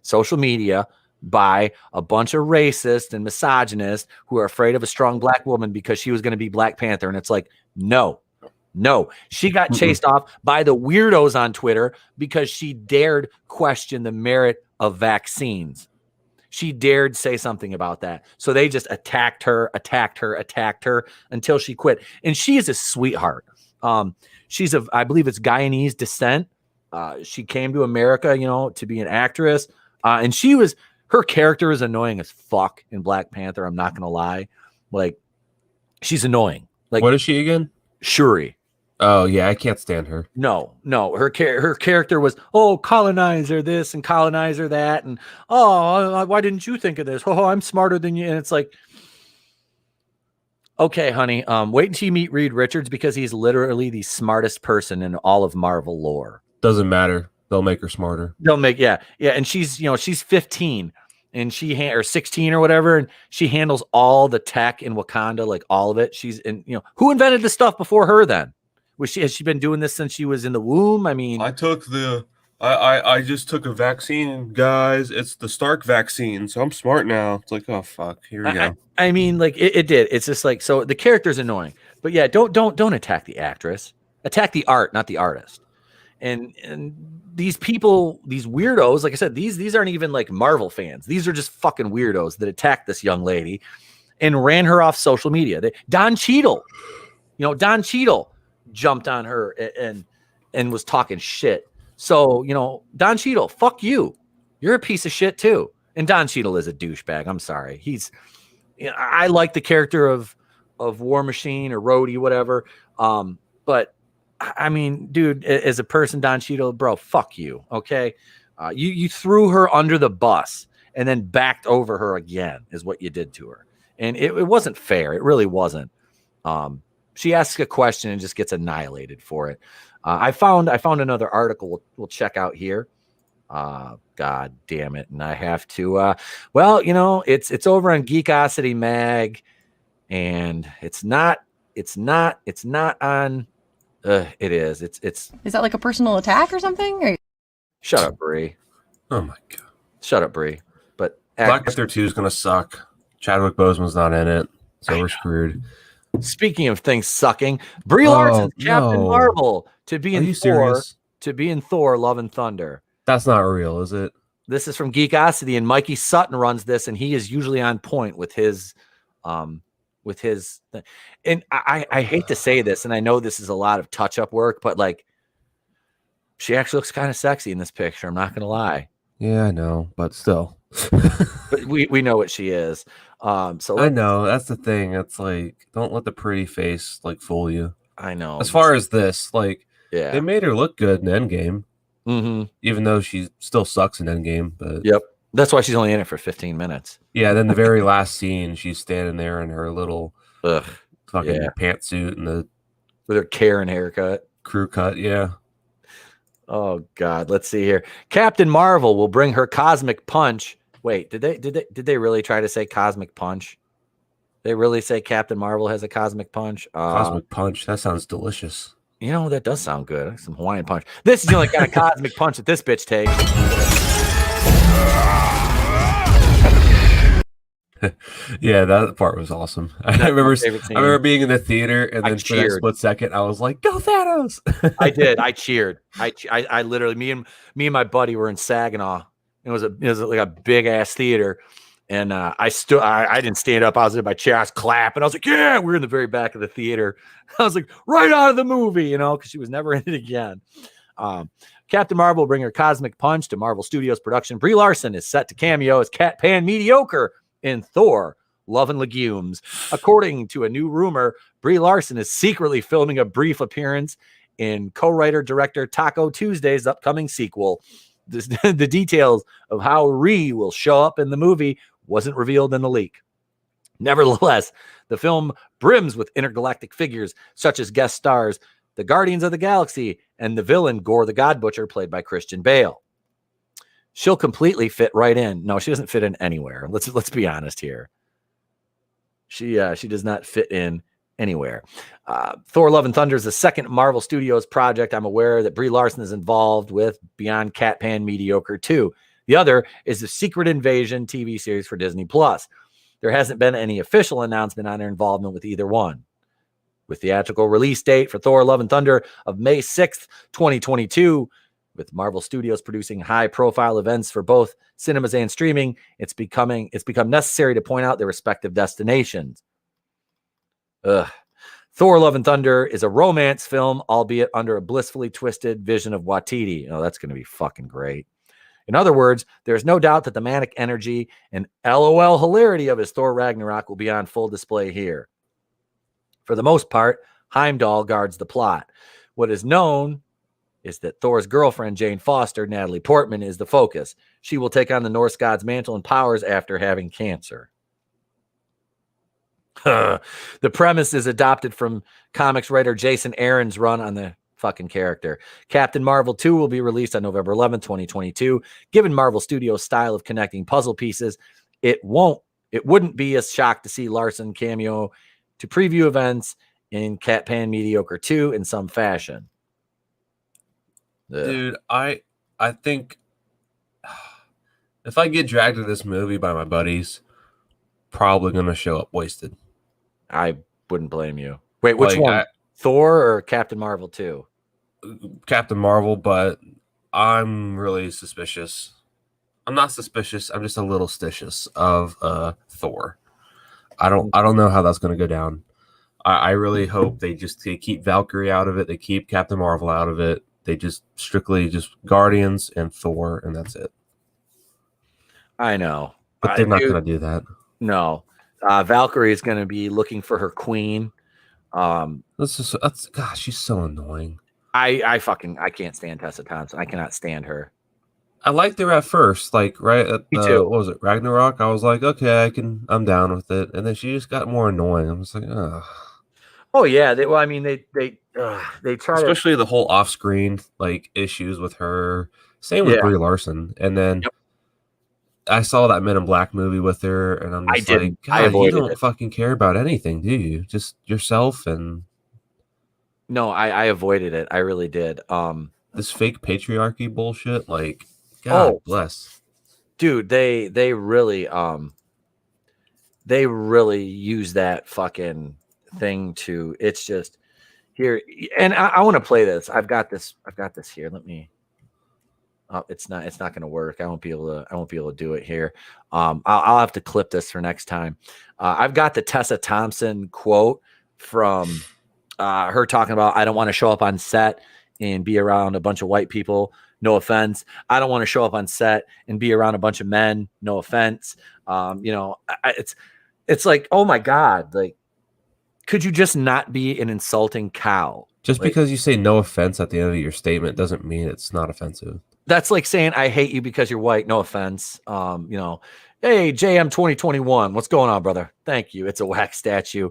social media by a bunch of racists and misogynists who are afraid of a strong black woman because she was going to be Black Panther. And it's like, no, she got chased off by the weirdos on Twitter because she dared question the merit of vaccines. She dared say something about that. So they just attacked her until she quit. And she is a sweetheart. She's I believe it's Guyanese descent. She came to America, to be an actress. And her character is annoying as fuck in Black Panther. I'm not going to lie. Like, she's annoying. Like, what is she again? Shuri. Oh yeah, I can't stand her. No, her character was, oh, colonizer this and colonizer that, and oh, why didn't you think of this? Oh, I'm smarter than you. And it's like, okay, honey, wait until you meet Reed Richards, because he's literally the smartest person in all of Marvel lore. Doesn't matter. They'll make her smarter. Yeah, and she's 15, and or 16 or whatever, and she handles all the tech in Wakanda, like all of it. Who invented this stuff before her then? Has she been doing this since she was in the womb? I mean, I just took a vaccine, guys. It's the Stark vaccine, so I'm smart now. It's like, oh fuck, here we go. I mean, like it did. It's just like, so the character's annoying, but yeah, don't attack the actress. Attack the art, not the artist. And these people, these weirdos, like I said, these aren't even like Marvel fans. These are just fucking weirdos that attacked this young lady and ran her off social media. Don Cheadle jumped on her and was talking shit. So, Don Cheadle, fuck you. You're a piece of shit too. And Don Cheadle is a douchebag. I'm sorry. I like the character of War Machine or Rhodey, whatever. But I mean, dude, as a person, Don Cheadle, bro, fuck you. Okay. You threw her under the bus and then backed over her again is what you did to her. And it wasn't fair. It really wasn't. She asks a question and just gets annihilated for it. I found another article we'll check out here. God damn it. And I have to, it's over on Geekosity Mag, and it's not on, it is. Is that like a personal attack or something? Or... Shut up, Brie. Oh my god. Shut up, Brie. But Black Panther 2 is gonna suck. Chadwick Boseman's not in it, so we're screwed. Speaking of things sucking, Brie Larson's Captain Marvel to be in Thor: Love and Thunder. That's not real, is it? This is from Geekosity, and Mikey Sutton runs this, and he is usually on point with his thing. And I hate to say this, and I know this is a lot of touch-up work, but like, she actually looks kind of sexy in this picture. I'm not gonna lie. Yeah, I know, but still. But we know what she is. So I know that's the thing. It's like, don't let the pretty face like fool you. I know. As far as this, like, yeah, they made her look good in Endgame, even though she still sucks in Endgame. But yep, that's why she's only in it for 15 minutes. Yeah, then the very last scene, she's standing there in her little fucking pantsuit and with her Karen haircut, crew cut. Yeah. Oh God, let's see here. Captain Marvel will bring her cosmic punch. Wait, did they really try to say cosmic punch? They really say Captain Marvel has a cosmic punch? Cosmic punch. That sounds delicious. That does sound good. Some Hawaiian punch. This is the only kind of cosmic punch that this bitch takes. Yeah, that part was awesome. I remember being in the theater, and then for that split second, I was like, "Go Thanos!" I did. I cheered. I literally, me and my buddy were in Saginaw. It was like a big ass theater, and I didn't stand up. I was in my chair. I was clapping. I was like, "Yeah!" We were in the very back of the theater. I was like, right out of the movie, because she was never in it again. Captain Marvel will bring her cosmic punch to Marvel Studios production. Brie Larson is set to cameo as Cat Pan Mediocre in Thor: Love and Legumes. According to a new rumor, Brie Larson is secretly filming a brief appearance in co-writer director Taco Tuesday's upcoming sequel. The details of how Ree will show up in the movie wasn't revealed in the leak. Nevertheless, the film brims with intergalactic figures such as guest stars the Guardians of the Galaxy and the villain Gore the God Butcher, played by Christian Bale. She'll completely fit right in. No, she doesn't fit in anywhere. Let's be honest here. She does not fit in anywhere. Thor: Love and Thunder is the second Marvel Studios project I'm aware that Brie Larson is involved with beyond Cat Pan Mediocre 2. The other is the Secret Invasion TV series for Disney+. There hasn't been any official announcement on her involvement with either one. With theatrical release date for Thor: Love and Thunder of May 6th, 2022, with Marvel Studios producing high-profile events for both cinemas and streaming, it's become necessary to point out their respective destinations. Thor: Love and Thunder is a romance film, albeit under a blissfully twisted vision of Waititi. Oh, that's going to be fucking great. In other words, there's no doubt that the manic energy and LOL hilarity of his Thor Ragnarok will be on full display here. For the most part, Heimdall guards the plot. What is known is that Thor's girlfriend, Jane Foster, Natalie Portman, is the focus. She will take on the Norse god's mantle and powers after having cancer. The premise is adopted from comics writer Jason Aaron's run on the fucking character. Captain Marvel 2 will be released on November 11th, 2022. Given Marvel Studios' style of connecting puzzle pieces, it wouldn't be a shock to see Larson cameo to preview events in Cat Pan Mediocre 2 in some fashion. Ugh. Dude, I think if I get dragged to this movie by my buddies, probably gonna show up wasted. I wouldn't blame you. Wait, which Like, one? Thor or Captain Marvel 2? Captain Marvel, but I'm really suspicious. I'm not suspicious. I'm just a little stitious of Thor. I don't know how that's going to go down. I really hope they keep Valkyrie out of it. They keep Captain Marvel out of it. They just strictly Guardians and Thor, and that's it. I know. But they're not going to do that. No. Valkyrie is going to be looking for her queen. Gosh, she's so annoying. I can't stand Tessa Thompson. I cannot stand her. I liked her at first, like right at Me too. what was it, Ragnarok? I was like, okay, I'm down with it. And then she just got more annoying. I'm just like, ugh. Oh yeah, they try especially the whole off-screen like issues with her. Same with Brie Larson. And then I saw that Men in Black movie with her, and I'm just like, God, you don't fucking care about anything, do you? Just yourself. And no, I avoided it. I really did. This fake patriarchy bullshit, like, God bless. Dude, they really use that fucking thing to, it's just here. And I want to play this. I've got this here. Let me. It's not going to work. I won't be able to do it here. I'll have to clip this for next time. I've got the Tessa Thompson quote from her talking about, I don't want to show up on set and be around a bunch of white people. No offense. I don't want to show up on set and be around a bunch of men. No offense. It's like, oh my God, like, could you just not be an insulting cow? Just because you say no offense at the end of your statement doesn't mean it's not offensive. That's like saying I hate you because you're white. No offense. Hey, JM 2021. What's going on, brother? Thank you. It's a wax statue.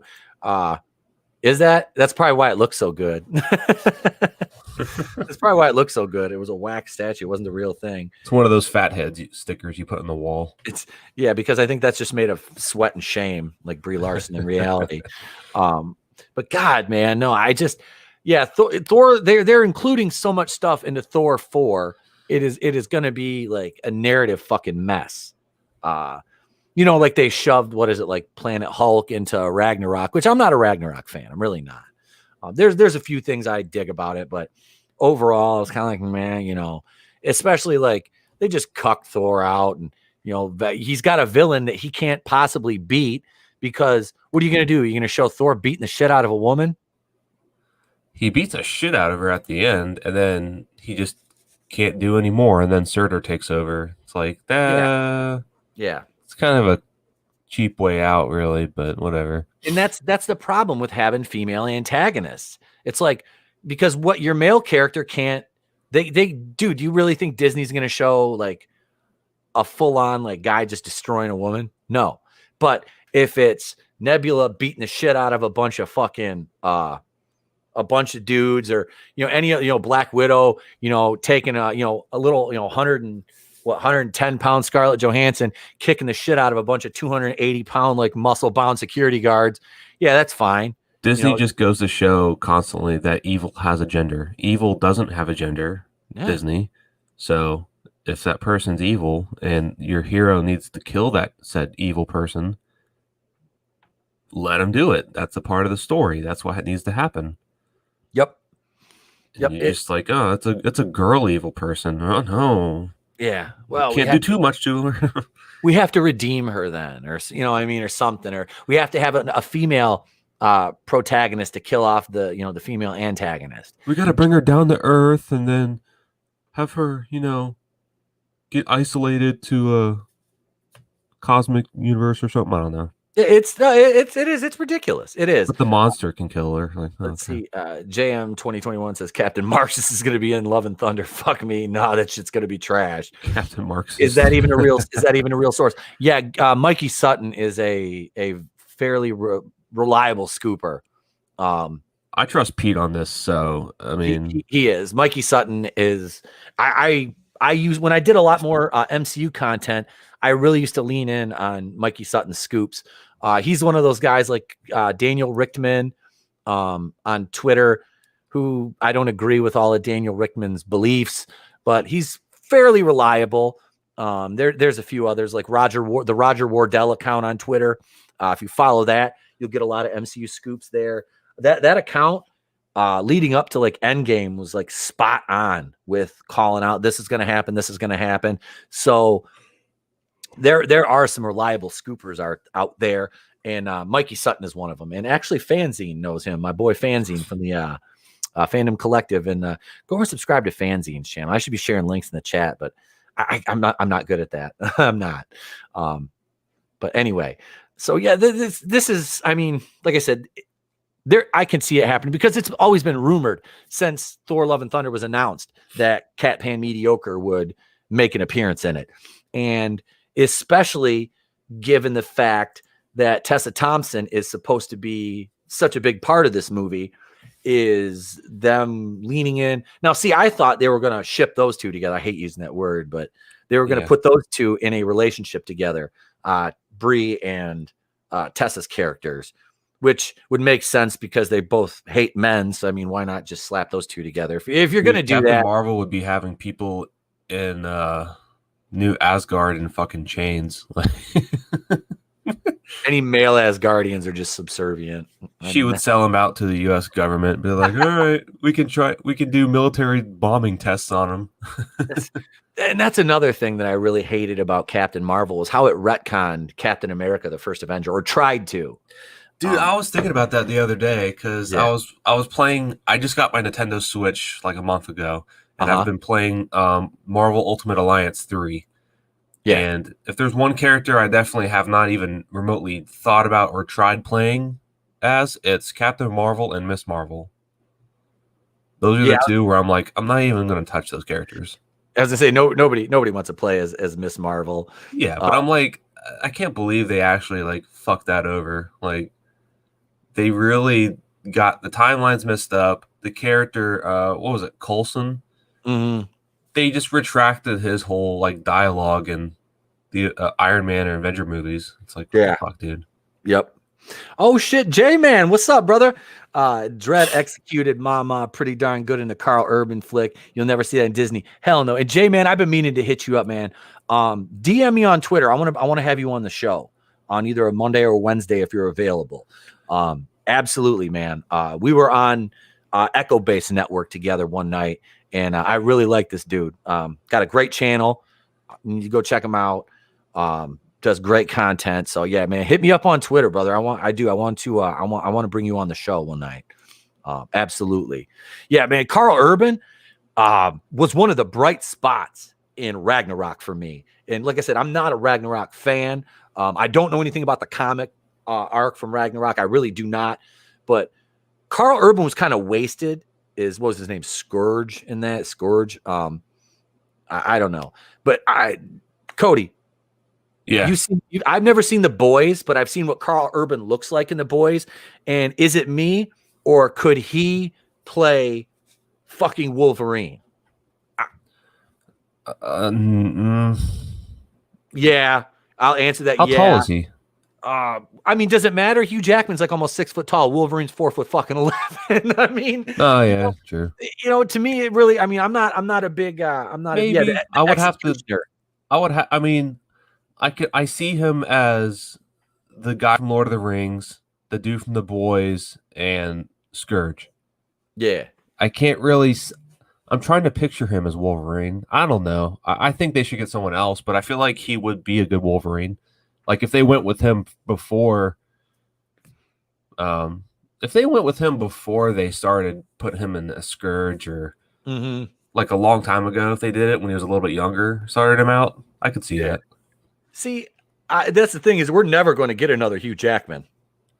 Is that? That's probably why it looks so good. That's probably why it looks so good. It was a wax statue. It wasn't the real thing. It's one of those fathead stickers you put on the wall. Because I think that's just made of sweat and shame, like Brie Larson in reality. But God, man, no, Thor. They're including so much stuff into Thor 4. It is going to be like a narrative fucking mess. Like they shoved, what is it, like Planet Hulk into Ragnarok, which I'm not a Ragnarok fan. I'm really not. There's a few things I dig about it, but overall, I was kind of like, man, especially like they just cucked Thor out, and he's got a villain that he can't possibly beat, because what are you going to do? Are you going to show Thor beating the shit out of a woman? He beats the shit out of her at the end, and then he just can't do anymore, and then Surtur takes over. It's like that. Yeah. It's kind of a cheap way out, really, but whatever. And that's the problem with having female antagonists. It's like, because what your male character can't, dude, do you really think Disney's going to show like a full-on like guy just destroying a woman? No. But if it's Nebula beating the shit out of a bunch of fucking a bunch of dudes, or any Black Widow, taking a little 110 pound Scarlett Johansson kicking the shit out of a bunch of 280 pound like muscle bound security guards, that's fine. Disney just goes to show constantly that evil has a gender. Evil doesn't have a gender. Disney. So if that person's evil and your hero needs to kill that said evil person, let him do it. That's a part of the story. That's why it needs to happen. Yep. You're just like, oh, it's a girl evil person. Oh no. Yeah. Well, can't do too much to her. We have to redeem her then, or or something, or we have to have a female protagonist to kill off the female antagonist. We got to bring her down to earth and then have her, get isolated to a cosmic universe or something. I don't know. It's ridiculous. It is. But the monster can kill her. Like, Let's see. JM 2021 says Captain Marxus is going to be in Love and Thunder. Fuck me. No, that shit's going to be trash. Captain Marxus. Is that even a real? Is that even a real source? Yeah, Mikey Sutton is a fairly reliable scooper. I trust Pete on this, so I mean, he is. Mikey Sutton is. I use when I did a lot more MCU content. I really used to lean in on Mikey Sutton's scoops. He's one of those guys like Daniel Richtman on Twitter, who I don't agree with all of Daniel Richtman's beliefs, but he's fairly reliable. There's a few others like the Roger Wardell account on Twitter. If you follow that, you'll get a lot of MCU scoops there. That account leading up to like Endgame was like spot on with calling out this is going to happen, this is going to happen. So there are some reliable scoopers out there, and Mikey Sutton is one of them. And actually, Fanzine knows him. My boy Fanzine from the Fandom Collective, and go and subscribe to Fanzine's channel. I should be sharing links in the chat, but I'm not good at that. I'm not. But anyway, so yeah, this is. I mean, like I said, I can see it happening because it's always been rumored since Thor: Love and Thunder was announced that Cat Pan Mediocre would make an appearance in it, and especially given the fact that Tessa Thompson is supposed to be such a big part of this movie, is them leaning in. Now, see, I thought they were going to ship those two together. I hate using that word, but they were going to put those two in a relationship together, Brie and Tessa's characters, which would make sense because they both hate men. So, I mean, why not just slap those two together? If you're going to do Captain that. Marvel would be having people in New Asgard in fucking chains. Any male Asgardians are just subservient. She would sell them out to the U.S. government, be like, all right, we can do military bombing tests on them. And that's another thing that I really hated about Captain Marvel is how it retconned Captain America, the First Avenger, or tried to. Dude, I was thinking about that the other day because I was playing. I just got my Nintendo Switch like a month ago, and I've been playing Marvel Ultimate Alliance 3. Yeah. And if there's one character I definitely have not even remotely thought about or tried playing as, it's Captain Marvel and Miss Marvel. Those are the two where I'm like, I'm not even going to touch those characters. As I say, nobody wants to play as Miss Marvel. Yeah, but I'm like, I can't believe they actually like fucked that over. Like, they really got the timelines messed up. The character, what was it, Coulson? Mm-hmm. They just retracted his whole like dialogue in the Iron Man and Avenger movies. It's like, what the fuck, dude? Yep. Oh shit, J-Man, what's up, brother? Dredd executed Mama pretty darn good in the Carl Urban flick. You'll never see that in Disney. Hell no. And J-Man, I've been meaning to hit you up, man. DM me on Twitter. I want to have you on the show on either a Monday or Wednesday if you're available. Absolutely, man. We were on Echo Base Network together one night, and I really like this dude. Got a great channel. You need to go check him out. Does great content. So yeah, man, hit me up on Twitter, brother. I want to bring you on the show one night. Absolutely. Yeah, man. Carl Urban was one of the bright spots in Ragnarok for me. And like I said, I'm not a Ragnarok fan. I don't know anything about the comic arc from Ragnarok. I really do not. But Carl Urban was kind of wasted. What was his name? Scourge in that? Scourge. I don't know. But Cody. Yeah. I've never seen The Boys, but I've seen what Carl Urban looks like in The Boys. And is it me, or could he play fucking Wolverine? Yeah, I'll answer that. How tall is he? I mean, does it matter? Hugh Jackman's like almost 6 foot tall. Wolverine's 4 foot fucking 11. I mean, oh yeah, true. You know, to me, it really. I mean, I'm not a big. I'm not. Maybe I would have to. I mean, I see him as the guy from Lord of the Rings, the dude from The Boys, and Scourge. Yeah, I can't really. I'm trying to picture him as Wolverine. I don't know. I think they should get someone else, but I feel like he would be a good Wolverine. Like if they went with him before, they started putting him in a Scourge or like a long time ago, if they did it when he was a little bit younger, started him out, I could see that. See, that's the thing is we're never going to get another Hugh Jackman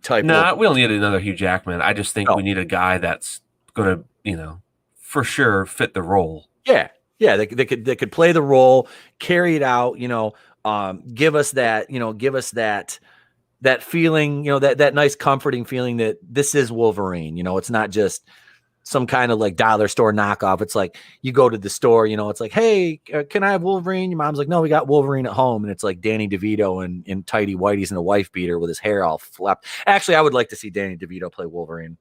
type. Nah, we don't need another Hugh Jackman. I just think we need a guy that's going to, for sure fit the role. Yeah. They could play the role, carry it out, give us that feeling, that nice comforting feeling that this is Wolverine. It's not just some kind of like dollar store knockoff. It's like you go to the store, it's like, hey, can I have Wolverine? Your mom's like, no, we got Wolverine at home. And it's like Danny DeVito in tighty whities and a wife beater with his hair all flapped. Actually, I would like to see Danny DeVito play Wolverine.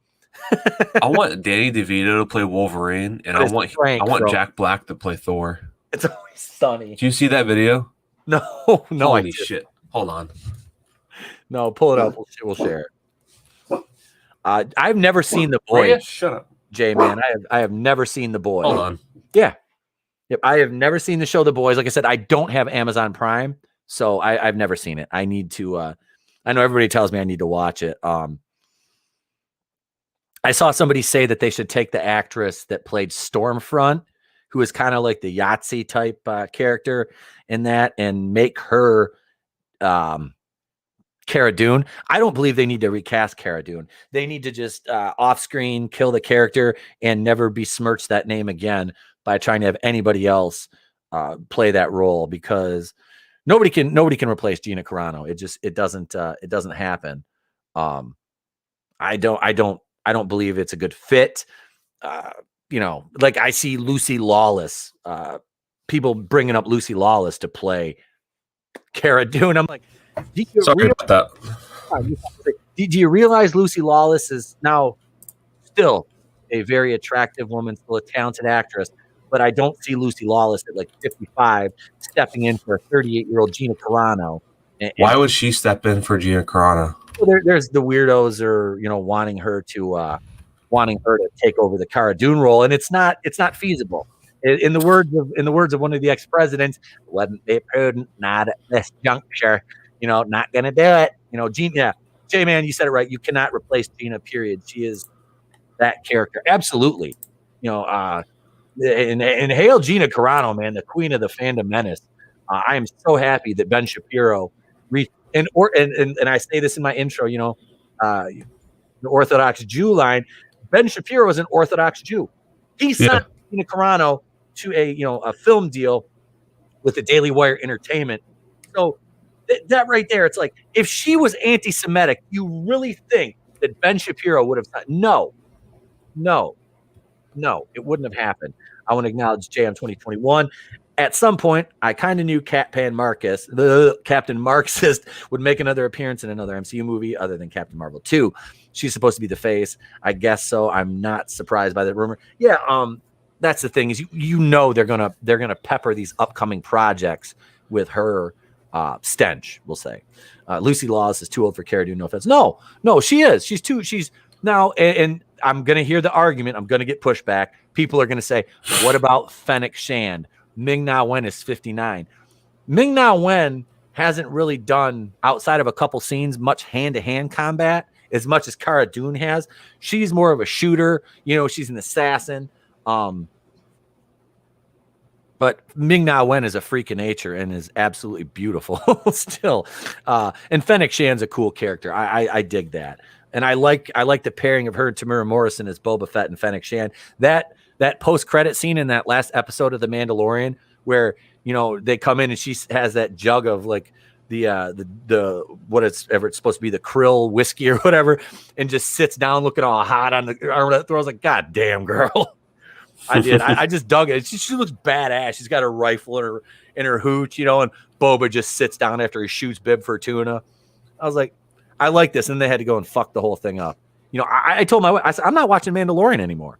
I want Danny DeVito to play Wolverine, and I want Jack Black to play Thor. It's always sunny. Do you see that video? No. Holy shit. Hold on. No, pull it up. We'll share it. I've never seen The Boys. Rhea, shut up. J-Man, I have never seen The Boys. Hold on. Yeah. Yep. I have never seen the show The Boys. Like I said, I don't have Amazon Prime, so I've never seen it. I need to I know everybody tells me I need to watch it. I saw somebody say that they should take the actress that played Stormfront, who is kind of like the Yahtzee type character in that, and make her Cara Dune. I don't believe they need to recast Cara Dune. They need to just off screen kill the character and never besmirch that name again by trying to have anybody else play that role, because nobody can replace Gina Carano. It doesn't happen. I don't believe it's a good fit. Like I see Lucy Lawless, people bringing up Lucy Lawless to play Cara Dune. I'm like, sorry about that. Do you realize Lucy Lawless is now still a very attractive woman, still a talented actress, but I don't see Lucy Lawless at like 55 stepping in for a 38-year-old Gina Carano. Why would she step in for Gina Carano? Well, there's the weirdos are wanting her to take over the Cara Dune role, and it's not feasible. In the words of one of the ex-presidents, wouldn't be prudent, not at this juncture. Not gonna do it. Gina. Yeah, J-Man, you said it right. You cannot replace Gina. Period. She is that character. Absolutely. And hail Gina Carano, man, the queen of the fandom menace. I am so happy that Ben Shapiro and I say this in my intro, the Orthodox Jew line. Ben Shapiro is an Orthodox Jew. He signed Gina Carano to a film deal with the Daily Wire Entertainment. So that right there, it's like, if she was anti-Semitic, you really think that Ben Shapiro would have said no, it wouldn't have happened. I want to acknowledge JM 2021. At some point, I kind of knew Captain Marxist, would make another appearance in another MCU movie other than Captain Marvel 2. She's supposed to be the face. I guess so. I'm not surprised by that rumor. Yeah, that's the thing is they're gonna pepper these upcoming projects with her stench, we'll say. Lucy Lawless is too old for Cara Dune. No offense. No, she is. She's now, and I'm gonna hear the argument. I'm gonna get pushback. People are gonna say, "What about Fennec Shand? Ming-Na Wen is 59." Ming-Na Wen hasn't really done, outside of a couple scenes, much hand-to-hand combat as much as Cara Dune has. She's more of a shooter. She's an assassin. But Ming-Na Wen is a freak of nature and is absolutely beautiful still. And Fennec Shan's a cool character. I dig that. And I like the pairing of her and Tamura Morrison as Boba Fett and Fennec Shan. That post-credit scene in that last episode of The Mandalorian where, they come in and she has that jug of like the what it's supposed to be, the krill whiskey or whatever, and just sits down looking all hot on the arm of that Thor. I was like, God damn, girl. I did. I just dug it. She looks badass. She's got a rifle in her hooch, and Boba just sits down after he shoots Bib Fortuna. I was like, I like this. And they had to go and fuck the whole thing up. I told my wife, I said, I'm not watching Mandalorian anymore.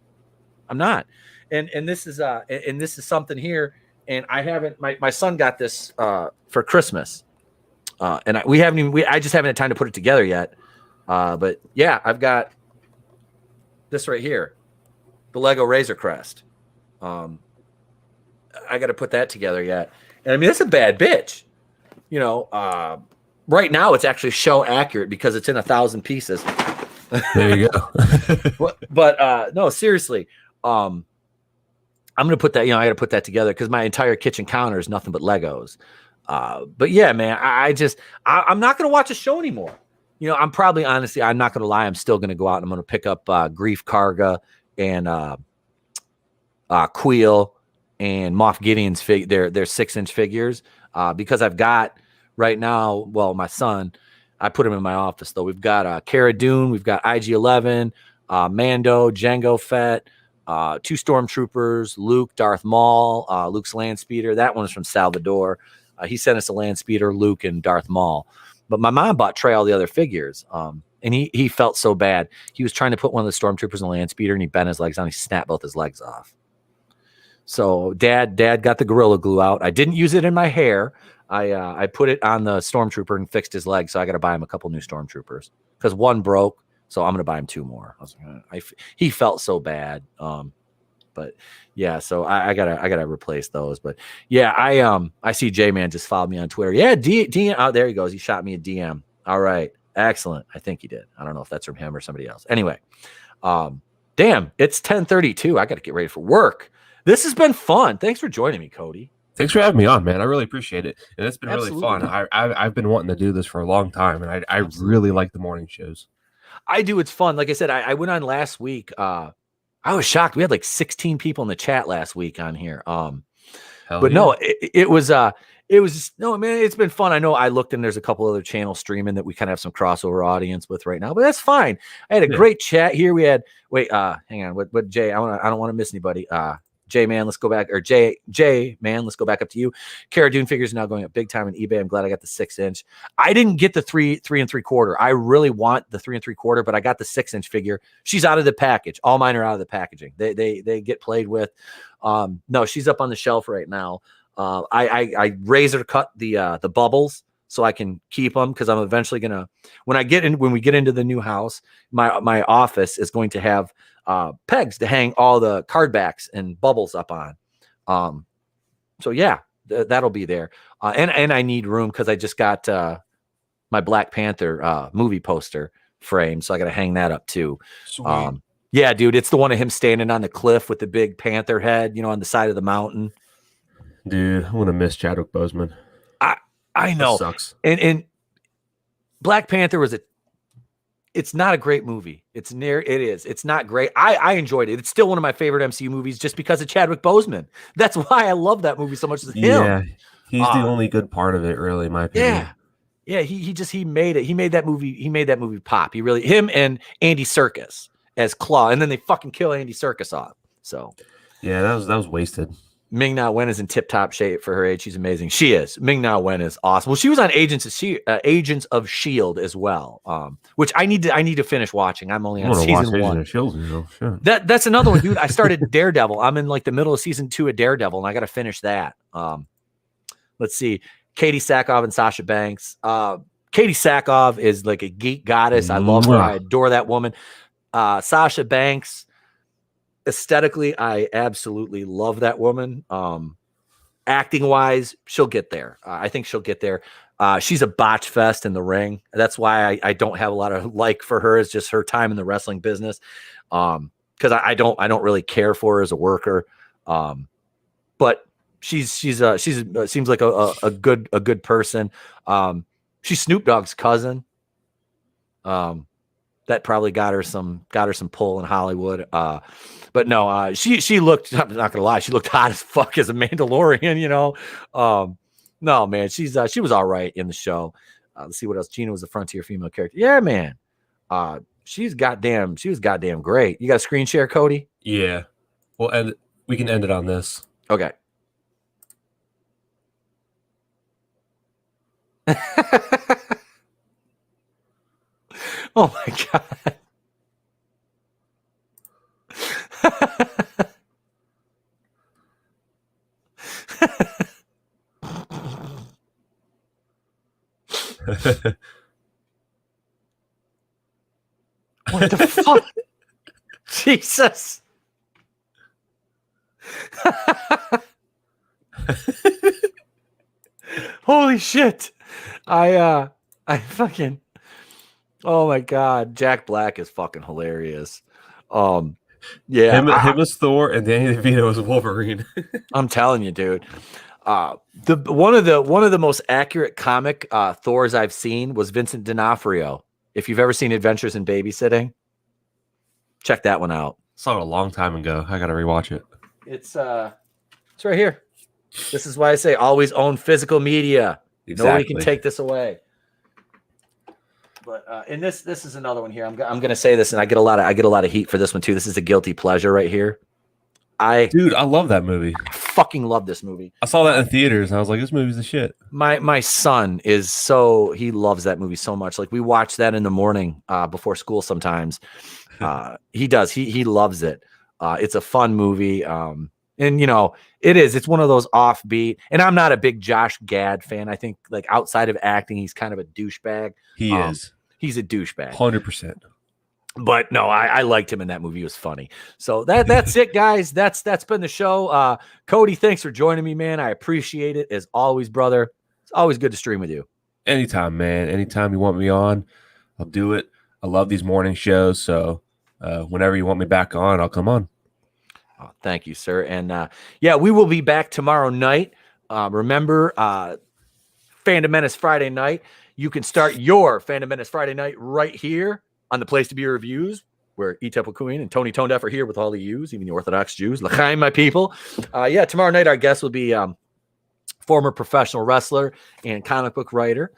I'm not. And this is something here. And I haven't. My son got this for Christmas, and I just haven't had time to put it together yet. But yeah, I've got this right here. The Lego Razor Crest. I got to put that together yet. And I mean, it's a bad bitch. Right now it's actually show accurate because it's in 1,000 pieces. There you go. but no, seriously. I'm going to put that, I got to put that together because my entire kitchen counter is nothing but Legos. But yeah, man, I'm not going to watch a show anymore. You know, I'm not going to lie. I'm still going to go out and I'm going to pick up Grief Karga and Queel and Moff Gideon's their 6-inch figures because I've got right now, well, my son, I put him in my office though. We've got Cara Dune, we've got IG-11, Mando, Jango Fett, 2 stormtroopers, Luke, Darth Maul, Luke's land speeder. That one's from Salvador. He sent us a land speeder, Luke, and Darth Maul. But my mom bought Trey all the other figures. And he felt so bad. He was trying to put one of the stormtroopers in the land speeder, and he bent his legs down. He snapped both his legs off. So Dad got the Gorilla Glue out. I didn't use it in my hair. I put it on the stormtrooper and fixed his leg. So I got to buy him a couple new stormtroopers because one broke. So I'm going to buy him 2 more. He felt so bad. But yeah, so I gotta replace those. But yeah, I see J-Man just followed me on Twitter. Yeah, DM. Oh, there he goes. He shot me a DM. All right, excellent. I think he did. I don't know if that's from him or somebody else. Anyway, damn, it's 10:32. I got to get ready for work. This has been fun. Thanks for joining me, Cody. Thanks for having me on, man. I really appreciate it, and it's been Absolutely. really fun. I've been wanting to do this for a long time, and I really like the morning shows. I do. It's fun. Like I said, I went on last week. I was shocked. We had like 16 people in the chat last week on here. Hell But yeah. no, it was just, no, man, it's been fun. I know I looked and there's a couple other channels streaming that we kind of have some crossover audience with right now, but that's fine. I had a great chat here. We had, hang on. What Jay, I don't want to miss anybody. J Man, let's go back, or J Man, let's go back up to you. Cara Dune figures now going up big time in eBay. I'm glad I got the 6-inch. I didn't get the 3 3/4. I really want the 3 3/4, but I got the 6-inch figure. She's out of the package. All mine are out of the packaging. They get played with. No, she's up on the shelf right now. I razor cut the bubbles so I can keep them because I'm eventually gonna when we get into the new house, my office is going to have pegs to hang all the card backs and bubbles up on. So yeah, that'll be there. And I need room because I just got my Black Panther movie poster frame, so I got to hang that up too. Sweet. Yeah, dude, it's the one of him standing on the cliff with the big panther head, on the side of the mountain. Dude, I'm gonna miss Chadwick Boseman. I know. That sucks. And Black Panther it's not a great movie. It is. It's not great. I enjoyed it. It's still one of my favorite MCU movies just because of Chadwick Boseman. That's why I love that movie so much as him. Yeah, he's the only good part of it, really, in my opinion. Yeah. He made it. He made that movie pop. Him and Andy Serkis as Claw, and then they fucking kill Andy Serkis off. So yeah, that was wasted. Ming-Na Wen is in tip-top shape for her age. She's amazing. She is. Ming-Na Wen is awesome. Well, she was on Agents of S.H.I.E.L.D. as well, which I need to finish watching. I'm only on season 1. Sure. That's another one, dude. I started Daredevil. I'm in like the middle of season 2 of Daredevil, and I got to finish that. Let's see. Katie Sackov and Sasha Banks. Katie Sackov is like a geek goddess. I love her. I adore that woman. Sasha Banks, aesthetically, I absolutely love that woman. Acting wise, she'll get there. I think she'll get there. She's a botch fest in the ring. That's why I don't have a lot of like for her. It's just her time in the wrestling business. Because I don't really care for her as a worker. But she's seems like a good person. She's Snoop Dogg's cousin. That probably got her some pull in Hollywood. But no, she looked, I'm not gonna lie, she looked hot as fuck as a Mandalorian, No, man, she was all right in the show. Let's see what else. Gina was a frontier female character. Yeah, man. She was goddamn great. You got a screen share, Cody? Yeah. Well, we can end it on this. Okay. Oh my god. What the fuck? Jesus. Holy shit. I fucking, oh my god, Jack Black is fucking hilarious. Yeah, him as Thor and Danny DeVito as Wolverine. I'm telling you, dude. One of the most accurate comic Thors I've seen was Vincent D'Onofrio. If you've ever seen Adventures in Babysitting, check that one out. Saw it a long time ago. I gotta rewatch it. It's right here. This is why I say always own physical media. Exactly. Nobody can take this away. But and this is another one here. I'm gonna say this, and I get a lot of heat for this one too. This is a guilty pleasure right here. Dude, I love that movie. I fucking love this movie. I saw that in theaters, and I was like, "This movie's the shit." My son he loves that movie so much. Like we watch that in the morning before school sometimes. He does. He loves it. It's a fun movie. And it's one of those offbeat. And I'm not a big Josh Gad fan. I think like outside of acting, he's kind of a douchebag. He is. He's a douchebag. 100%. But no, I liked him in that movie. It was funny. So that's it, guys. That's been the show. Cody, thanks for joining me, man. I appreciate it as always, brother. It's always good to stream with you. Anytime, man. Anytime you want me on, I'll do it. I love these morning shows. So whenever you want me back on, I'll come on. Oh, thank you, sir. And we will be back tomorrow night. Remember, Fandom Menace Friday night. You can start your Fandom Menace Friday night right here on the Place to Be Reviews, where Etep Queen and Tony Tone Deaf are here with all the U's, even the Orthodox Jews. L'chaim, my people. Tomorrow night our guest will be former professional wrestler and comic book writer,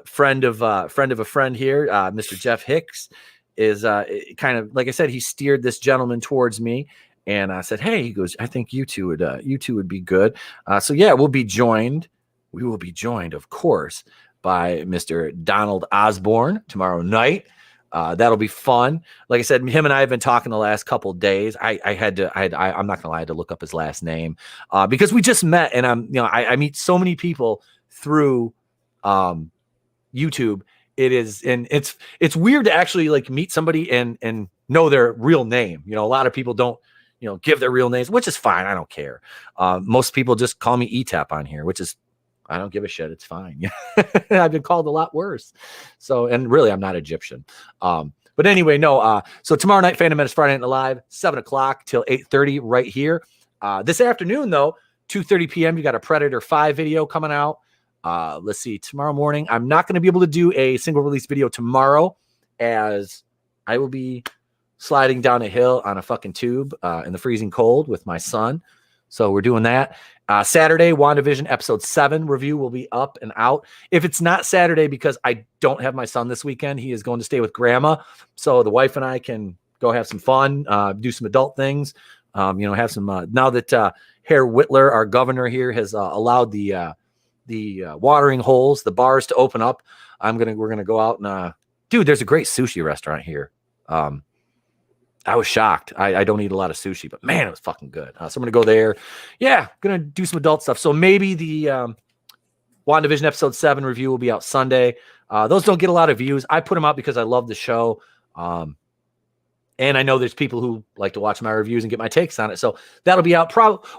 friend of a friend here, Mr. Jeff Hicks. Is kind of like I said, he steered this gentleman towards me, and I said, "Hey," he goes, "I think you two would be good." We will be joined, of course, by Mr. Donald Osborne tomorrow night. That'll be fun. Like I said, him and I have been talking the last couple days. I'm not gonna lie, I had to look up his last name because we just met, and I meet so many people through YouTube. It's weird to actually like meet somebody and know their real name. A lot of people don't, give their real names, which is fine. I don't care. Most people just call me ETAP on here, which is, I don't give a shit. It's fine. I've been called a lot worse. So, and really, I'm not Egyptian. But anyway, no. So tomorrow night, Fandom Menace Friday Night Live, 7:00 till 8:30 right here. This afternoon, though, 2:30 p.m., you got a Predator 5 video coming out. Let's see. Tomorrow morning, I'm not going to be able to do a single release video tomorrow, as I will be sliding down a hill on a fucking tube in the freezing cold with my son. So we're doing that. Saturday, WandaVision episode 7 review will be up and out. If it's not Saturday, because I don't have my son this weekend, he is going to stay with grandma. So the wife and I can go have some fun, do some adult things, have some, now that Herr Whitler, our governor here, has allowed the watering holes, the bars to open up. We're going to go out and, dude, there's a great sushi restaurant here. I was shocked. I don't eat a lot of sushi, but man, it was fucking good. So I'm going to go there. Yeah, going to do some adult stuff. So maybe the WandaVision episode 7 review will be out Sunday. Those don't get a lot of views. I put them out because I love the show. And I know there's people who like to watch my reviews and get my takes on it. So that'll be out.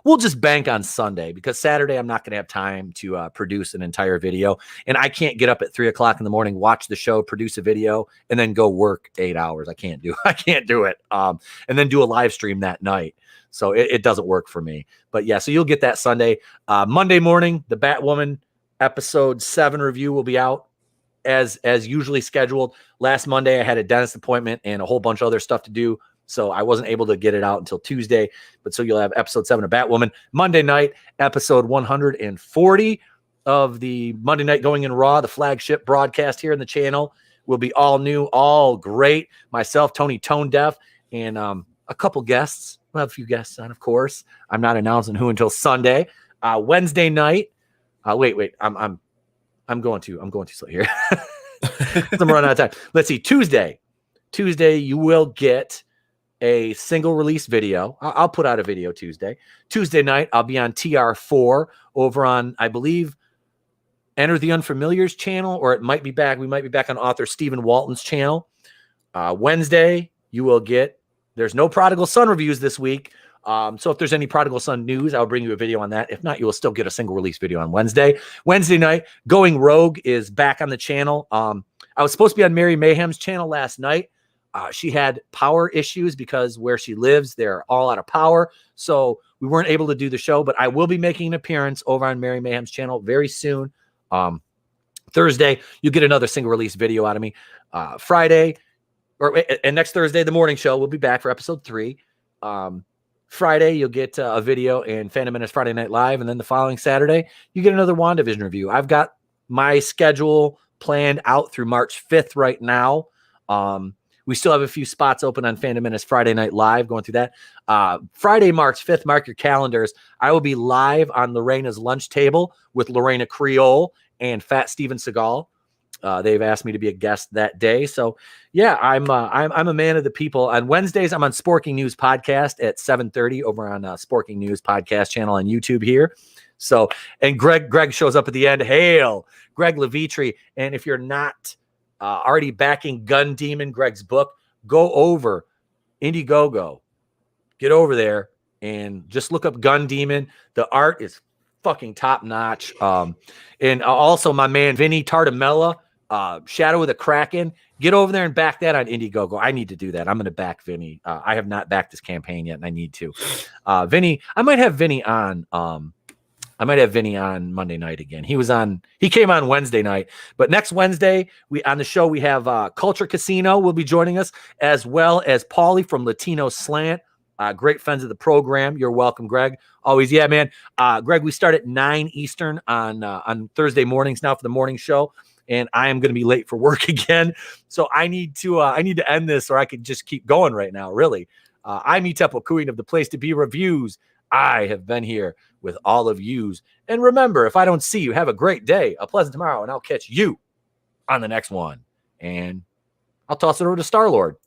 We'll just bank on Sunday, because Saturday I'm not going to have time to produce an entire video. And I can't get up at 3:00 in the morning, watch the show, produce a video, and then go work 8 hours. I can't do it. And then do a live stream that night. So it doesn't work for me. But yeah, so you'll get that Sunday. Monday morning, the Batwoman episode 7 review will be out as usually scheduled. Last Monday, I had a dentist appointment and a whole bunch of other stuff to do, so I wasn't able to get it out until Tuesday. But so you'll have episode 7 of Batwoman. Monday night, episode 140 of the Monday Night Going in Raw, the flagship broadcast here in the channel, will be all new, all great. Myself, Tony Tone Deaf, and a couple guests. We'll have a few guests on, of course. I'm not announcing who until Sunday. Wednesday night. Wait. I'm going too slow here. I'm running out of time. Let's see. Tuesday, you will get a single release video. I'll put out a video Tuesday. Tuesday night, I'll be on TR4 over on, I believe, Enter the Unfamiliar's channel, or it might be back. We might be back on author Stephen Walton's channel. Wednesday, you will get, there's no Prodigal Son reviews this week. So if there's any Prodigal Son news, I'll bring you a video on that. If not, you will still get a single release video on Wednesday. Wednesday night, Going Rogue is back on the channel. I was supposed to be on Mary Mayhem's channel last night. She had power issues because where she lives, they're all out of power. So we weren't able to do the show, but I will be making an appearance over on Mary Mayhem's channel very soon. Thursday, you'll get another single release video out of me. Friday, and next Thursday, the morning show, we'll be back for episode 3. Friday, you'll get a video in Phantom Menace Friday Night Live. And then the following Saturday, you get another WandaVision review. I've got my schedule planned out through March 5th right now. We still have a few spots open on Phantom Menace Friday Night Live, going through that. Friday, March 5th, mark your calendars. I will be live on Lorena's lunch table with Lorena Creole and Fat Steven Seagal. They've asked me to be a guest that day. So yeah, I'm a man of the people. On Wednesdays, I'm on Sporking News Podcast at 7:30 over on Sporking News Podcast channel on YouTube here. So, and Greg shows up at the end. Hail, Greg Levitri. And if you're not already backing Gun Demon, Greg's book, go over Indiegogo. Get over there and just look up Gun Demon. The art is fucking top notch. And also my man Vinny Tartamella, Shadow of the Kraken. Get over there and back that on Indiegogo. I need to do that. I'm going to back Vinny. I have not backed this campaign yet, and I need to. Vinny, I might have Vinny on. I might have Vinny on Monday night again. He came on Wednesday night, but next Wednesday on the show we have Culture Casino will be joining us, as well as Paulie from Latino Slant. Great friends of the program. You're welcome, Greg. Always, yeah, man. Greg, we start at 9 Eastern on Thursday mornings now for the morning show, and I am going to be late for work again. So I need to end this, or I could just keep going right now. Really, I'm Itepo Queen of the Place to Be Reviews. I have been here with all of yous. And remember, if I don't see you, have a great day, a pleasant tomorrow, and I'll catch you on the next one. And I'll toss it over to Star-Lord.